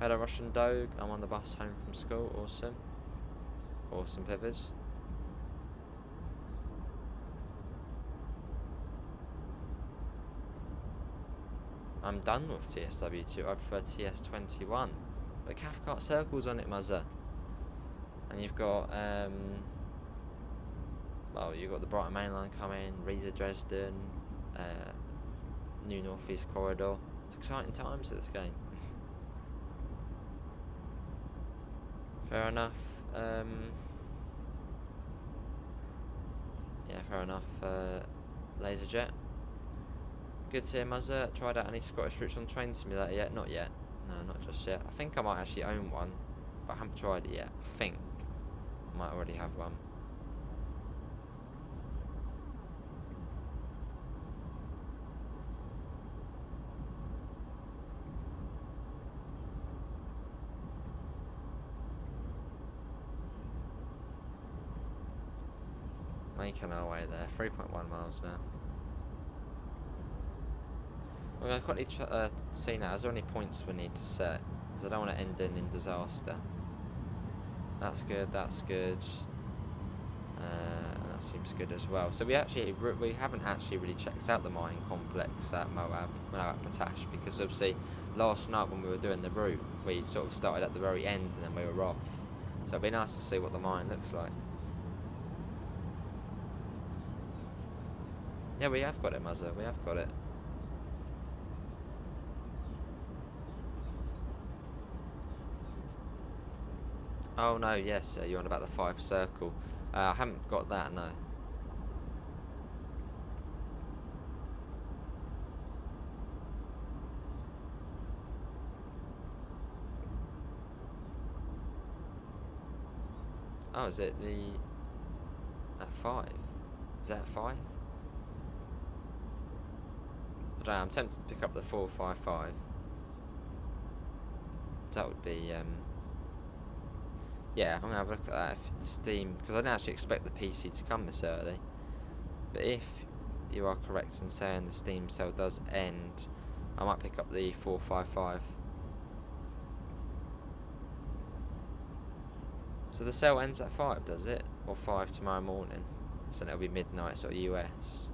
Hello Russian Dog, I'm on the bus home from school, awesome. Awesome pivers. I'm done with TSW2, I prefer TS21. But Cathcart Circle's on it, muzzer. And you've got, well, you've got the Brighton Main Line coming, Riesa Dresden, New North East Corridor. It's exciting times at this game. Fair enough. Yeah, fair enough. Laserjet. Good to hear, Muzzer. Tried out any Scottish routes on Train Simulator yet? Not yet. No, not just yet. I think I might actually own one, but I haven't tried it yet. I think I might already have one. Making our way there. 3.1 miles now. We're going to quickly see now, is there any points we need to set? Because I don't want to end in disaster. That's good, that's good. And that seems good as well. So we haven't actually really checked out the mining complex at Moab Potash, because obviously last night when we were doing the route, we sort of started at the very end and then we were off. So it'd be nice to see what the mine looks like. Yeah, we have got it, Muzzer, we have got it. Oh no, yes, you're on about the 5 circle. I haven't got that, no. Oh, is it at 5? Is that at 5? I don't know, I'm tempted to pick up the 455. That would be, yeah, I'm going to have a look at that if the Steam, because I didn't actually expect the PC to come this early. But if you are correct in saying the Steam sale does end, I might pick up the 455. So the sale ends at 5, does it? Or 5 tomorrow morning? So it'll be midnight, sort of US.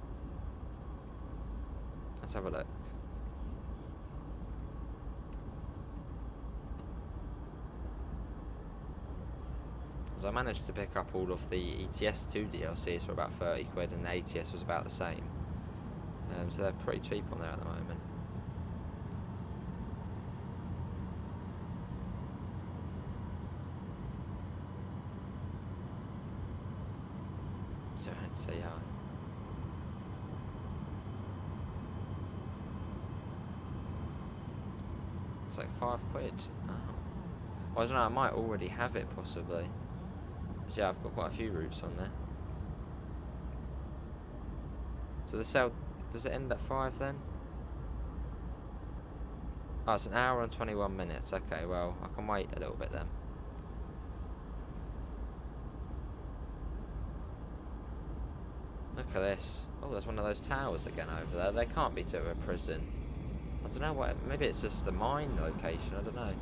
Let's have a look. I managed to pick up all of the ETS2 DLCs for about 30 quid, and the ATS was about the same. So they're pretty cheap on there at the moment. So let's see how. It's like 5 quid. Oh. Well, I don't know, I might already have it possibly. So yeah, I've got quite a few routes on there. So the sale, does it end at 5 then? Oh, it's an hour and 21 minutes. Okay, well, I can wait a little bit then. Look at this. Oh, there's one of those towers again over there. They can't be to a prison. I don't know what, maybe it's just the mine location, I don't know.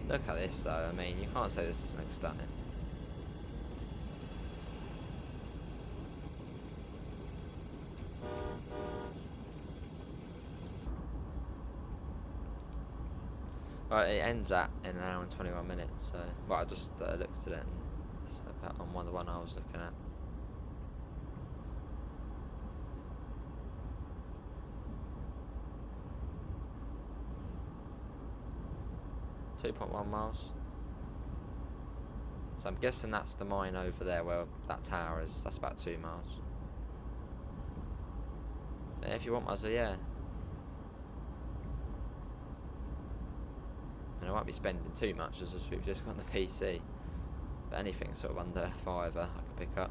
Look at this though, I mean, you can't say this doesn't look stunning. Right, it ends in an hour and 21 minutes, so... Well, I just looked at it and it's about on the one I was looking at. .1 miles. So I'm guessing that's the mine over there where that tower is. That's about 2 miles. Yeah, if you want Muzzer, yeah. And I won't be spending too much as we've just got the PC. But anything sort of under £5 I could pick up.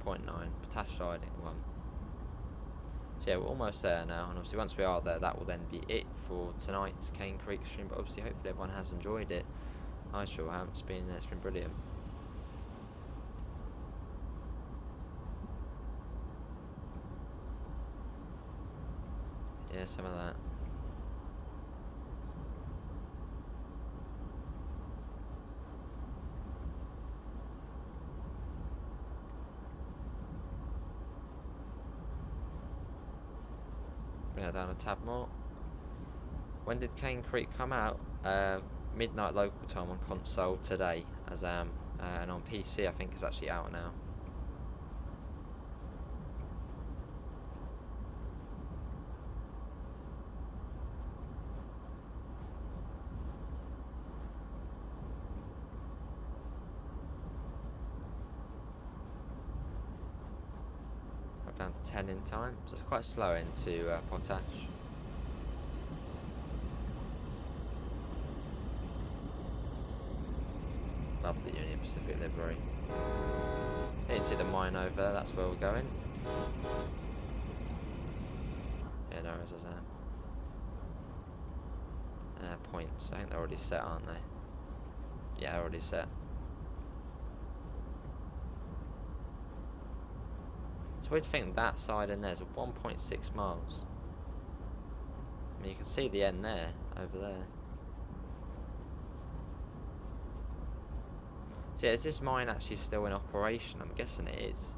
.9 potash siding 1. So So yeah, we're almost there now, and obviously once we are there, that will then be it for tonight's Cane Creek stream. But obviously, hopefully everyone has enjoyed it. I sure have. It's been brilliant. Yeah, some of that. Bring that down a tab more. When did Cane Creek come out? Midnight local time on console today, and on PC I think it's actually out now. Got down to 10 in time, so it's quite slow into Potash. Love the Union Pacific livery. You can see the mine over there, that's where we're going. Yeah, no, as I say. Points, I think they're already set, aren't they? Yeah, already set. So we'd think that side in there's 1.6 miles. I mean, you can see the end there, over there. So yeah, is this mine actually still in operation? I'm guessing it is.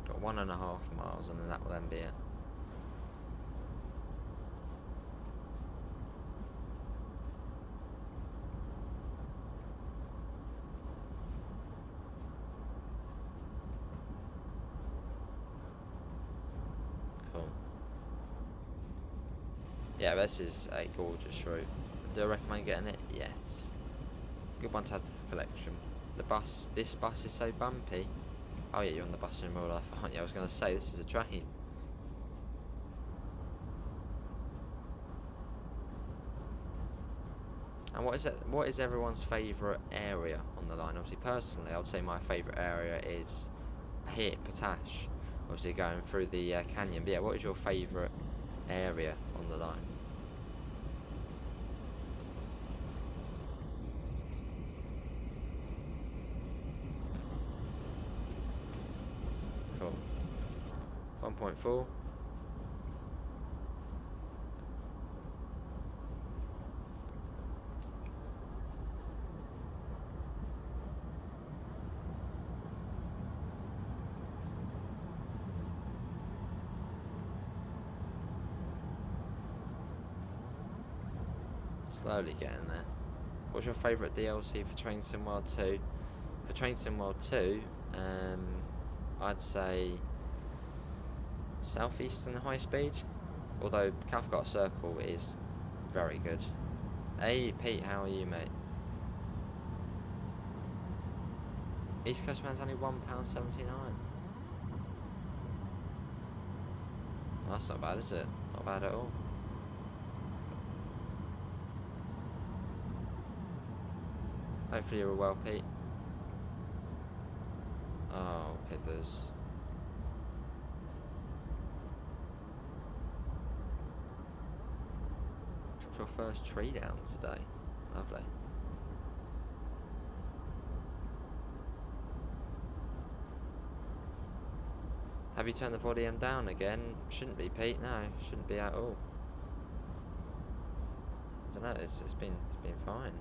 Got 1.5 miles, and then that will then be it. Cool. Yeah, this is a gorgeous route. Do I recommend getting it? Yes. Good one to add to the collection. This bus is so bumpy. Oh yeah, you're on the bus in real life, aren't you? I was going to say, this is a train. And what is everyone's favourite area on the line? Obviously, personally, I would say my favourite area is here, Potash. Obviously, going through the canyon. But yeah, what is your favourite area on the line? Cool. 1.4. Slowly getting there. What's your favourite DLC for Train Sim World 2? For Train Sim World 2, I'd say Southeastern High Speed. Although Cathcart Circle is very good. Hey Pete, how are you, mate? East Coast Man's only £1.79. Well, that's not bad, is it? Not bad at all. Hopefully you're well, Pete. Oh, Pithers. Dropped your first tree down today. Lovely. Have you turned the volume down again? Shouldn't be, Pete. No, shouldn't be at all. I don't know. It's been fine.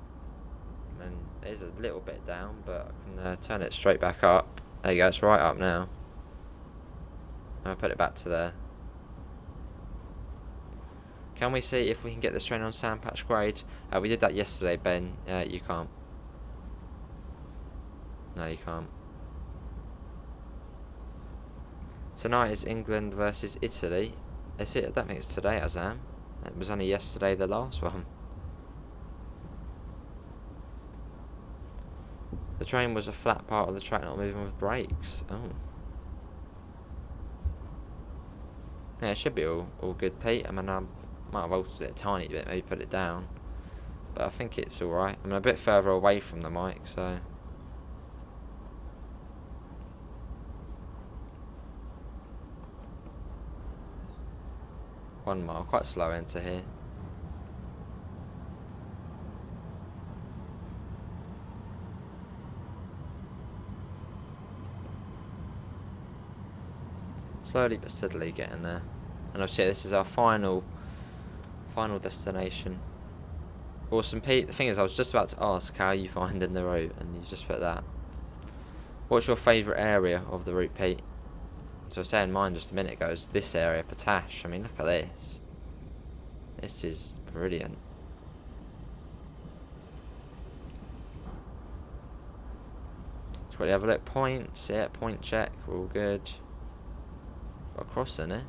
And it is a little bit down, but I can turn it straight back up. There you go. It's right up now. I'll put it back to there. Can we see if we can get this train on Sandpatch grade? We did that yesterday, Ben. You can't. No, you can't. Tonight is England versus Italy. Is it? I don't think it's today, Azam. It was only yesterday, the last one. The train was a flat part of the track not moving with brakes. Oh. Yeah, it should be all good, Pete. I mean, I might have altered it a tiny bit, maybe put it down. but I think it's alright. I'm a bit further away from the mic, so... 1 mile, quite slow into here. Slowly but steadily getting there. And obviously this is our final destination. Awesome, Pete. The thing is, I was just about to ask how you finding the route, and you just put that. What's your favourite area of the route, Pete? So I was saying mine just a minute ago is this area, Potash. I mean, look at this. This is brilliant. Let's quickly have a look. Points, yeah, point check, we're all good. Got a cross in it.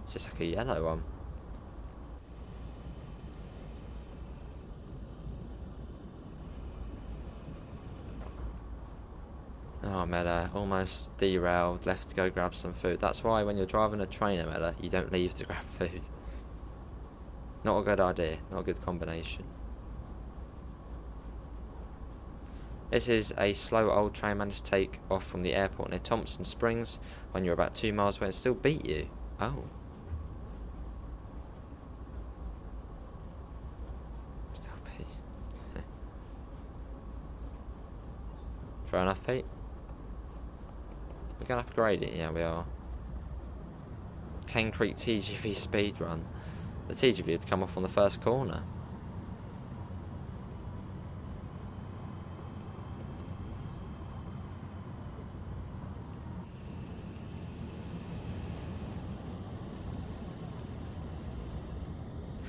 It's just like a yellow one. Oh, Mella, almost derailed, left to go grab some food. That's why when you're driving a trainer, Mella, you don't leave to grab food. Not a good idea, not a good combination. This is a slow old train managed to take off from the airport near Thompson Springs when you're about 2 miles away and still beat you. Oh. Still beat. Fair enough, Pete. We're going to upgrade it, yeah we are. Cane Creek TGV speed run. The TGV would come off on the first corner.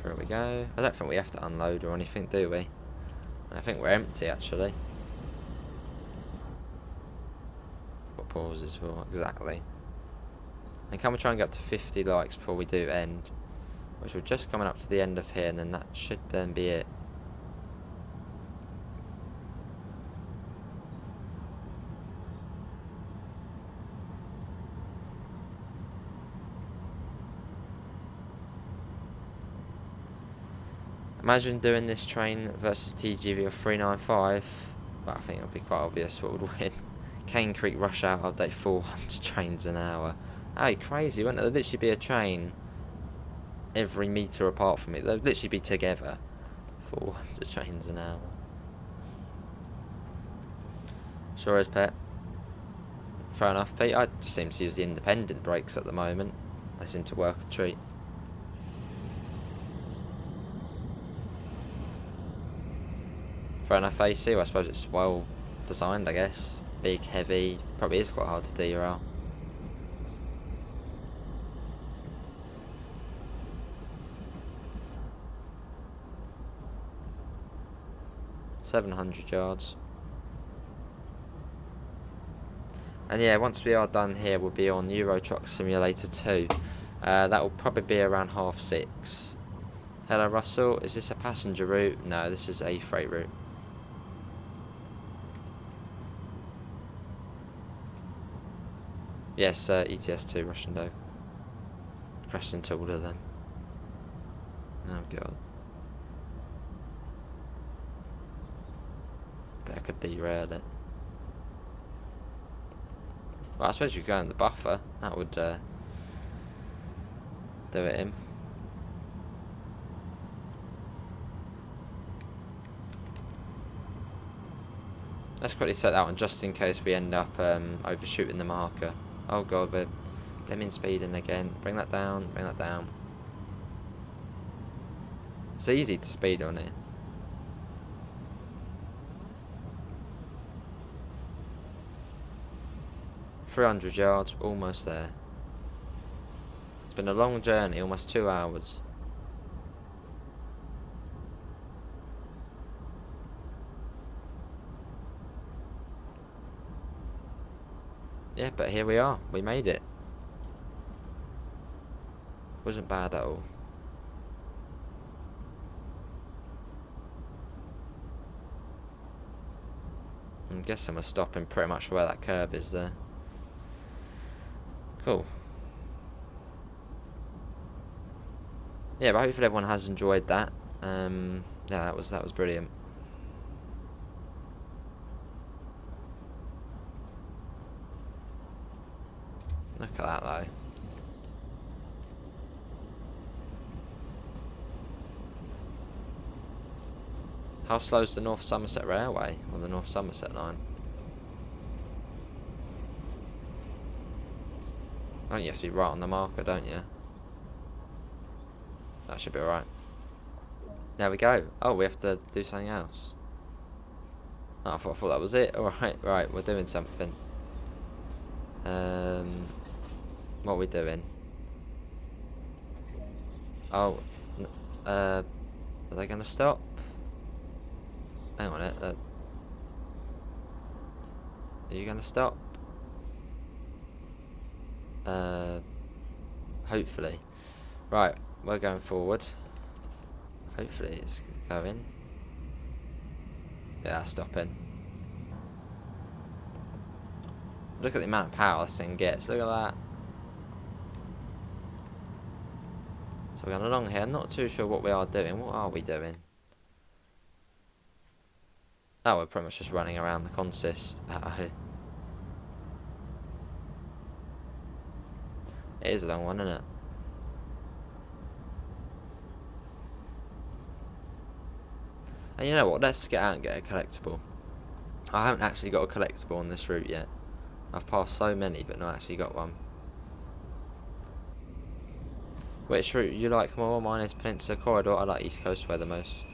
Here we go. I don't think we have to unload or anything, do we? I think we're empty actually. What pause is for, exactly. And can we try and get up to 50 likes before we do end? Which we're just coming up to the end of here, and then that should then be it. Imagine doing this train versus TGV of 395. Well, I think it'll be quite obvious what would win. Cane Creek rush hour update 400 trains an hour. Oh, crazy, wouldn't it? There'd literally be a train every metre apart from it. They'd literally be together. 400 trains an hour. Sure is, Pet. Fair enough, Pete. I just seem to use the independent brakes at the moment. They seem to work a treat. Fair enough, AC. Well, I suppose it's well designed, I guess. Big, heavy. Probably is quite hard to derail. $700 yards. And yeah, once we are done here, we'll be on Euro Truck Simulator 2. That will probably be around 6:30. Hello, Russell. Is this a passenger route? No, this is a freight route. Yes, ETS2 Russian Doe. Crashed into all of them. Oh god. Bet I could derail it. Well, I suppose you could go in the buffer. That would do it in. Let's quickly set that one just in case we end up overshooting the marker. Oh god, we're blimmin' speeding again. Bring that down, bring that down. It's easy to speed on it. $300 yards, almost there. It's been a long journey, almost 2 hours. Yeah, but here we are. We made it. Wasn't bad at all. I'm guessing we're stopping pretty much where that curve is there. Cool. Yeah, but hopefully everyone has enjoyed that. Yeah, that was brilliant. Look at that though. How slow is the North Somerset Railway, or the North Somerset line? I think you have to be right on the marker, don't you? That should be alright. There we go. Oh, we have to do something else. Oh, I thought that was it. Alright, right, we're doing something. What are we doing? Oh, are they going to stop? Hang on it. Are you going to stop? Hopefully. Right, we're going forward. Hopefully it's going. Yeah, stopping. Look at the amount of power this thing gets. Look at that. So we're going along here. I'm not too sure what we are doing. What are we doing? Oh, we're pretty much just running around the consist. It is a long one, isn't it? And you know what? Let's get out and get a collectible. I haven't actually got a collectible on this route yet. I've passed so many, but not actually got one. Which route you like more? Mine is Peninsula Corridor. I like East Coast Way the most.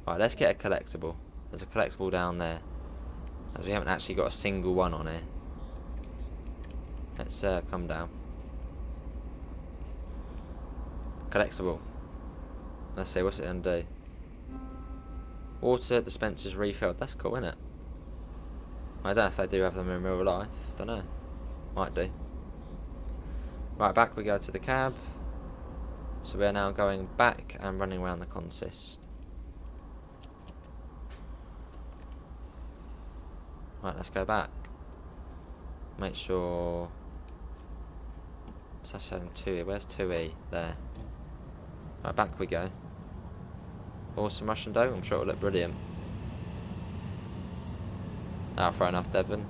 Right, let's get a collectible. There's a collectible down there, as we haven't actually got a single one on here. Let's come down. Collectible. Let's see, what's it going to do? Water dispensers refilled. That's cool, isn't it? I don't know if they do have them in real life. Don't know. Might do. Right, back we go to the cab. So we are now going back and running around the consist. Right, let's go back. Make sure. What's that showing? 2E. Where's 2E? There. Right, back we go. Awesome Russian dough. I'm sure it'll look brilliant. Ah, fair enough, Devon.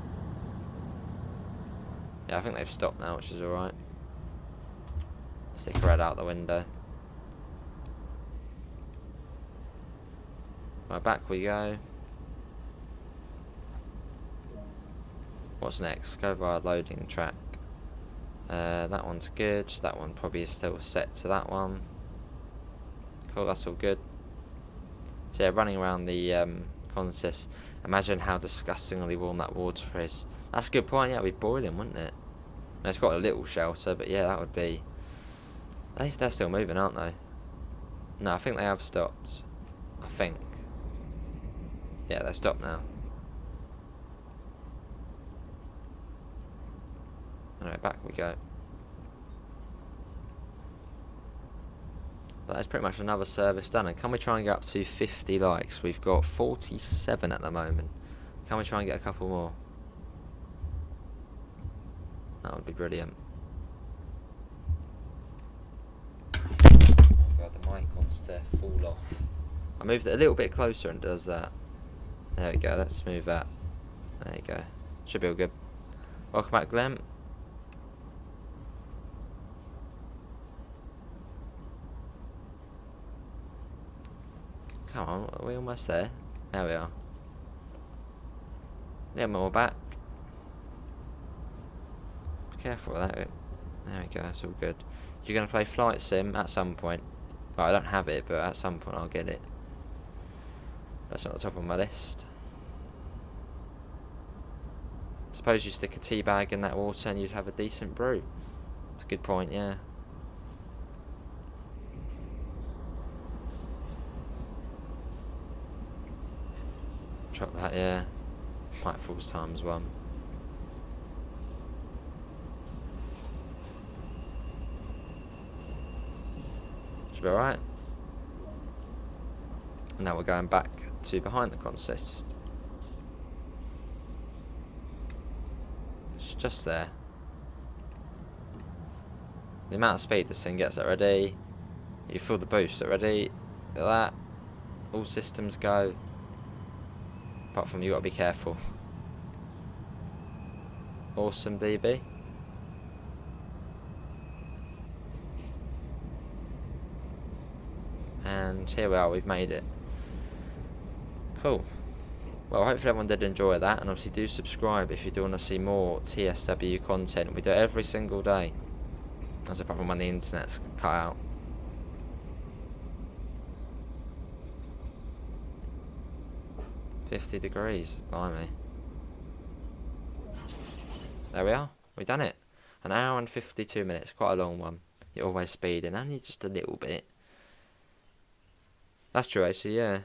Yeah, I think they've stopped now, which is alright. Stick her head out the window. Right, back we go. What's next? Go via loading track. That one's good. That one probably is still set to that one. Cool, that's all good. So yeah, running around the consist. Imagine how disgustingly warm that water is. That's a good point. Yeah, it'd be boiling, wouldn't it? And it's got a little shelter, but yeah, that would be. They're still moving, aren't they? No, I think they have stopped. I think. Yeah, they've stopped now. Alright, back we go. But that's pretty much another service done. And can we try and get up to 50 likes? We've got 47 at the moment. Can we try and get a couple more? That would be brilliant. Oh god, the mic wants to fall off. I moved it a little bit closer and it does that. There we go, let's move that. There you go. Should be all good. Welcome back, Glenn. Come on, are we almost there? There we are. Yeah, more back. Be careful with that. There we go, that's all good. You're going to play Flight Sim at some point. Well, I don't have it, but at some point I'll get it. That's not the top of my list. Suppose you stick a tea bag in that water and you'd have a decent brew. That's a good point, yeah. Drop that, yeah. Nightfall's times one. Should be alright. Now we're going back to behind the consist. It's just there. The amount of speed this thing gets already. You feel the boost already. Look at that. All systems go. Apart from you got to be careful. Awesome, DB. And here we are, we've made it. Cool. Well, hopefully everyone did enjoy that, and obviously do subscribe if you do want to see more TSW content. We do it every single day. That's apart from when the internet's cut out. $50, blimey. There we are, we've done it. An hour and 52 minutes, quite a long one. You're always speeding, only just a little bit. That's true, actually, yeah.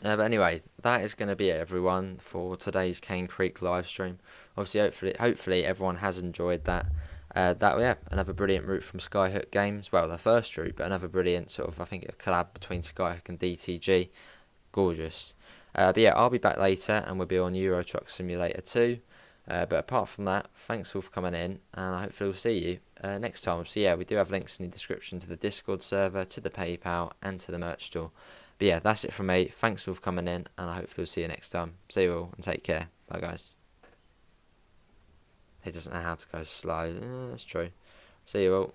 But anyway, that is going to be it, everyone, for today's Cane Creek live stream. Obviously, hopefully everyone has enjoyed that. Another brilliant route from Skyhook Games. Well, the first route, but another brilliant sort of, I think, a collab between Skyhook and DTG. Gorgeous. But yeah, I'll be back later, and we'll be on Euro Truck Simulator 2. But apart from that, thanks all for coming in, and hopefully we'll see you next time. So yeah, we do have links in the description to the Discord server, to the PayPal, and to the merch store. But yeah, that's it from me. Thanks all for coming in, and I hopefully we'll see you next time. See you all, and take care. Bye, guys. He doesn't know how to go slow. That's true. See you all.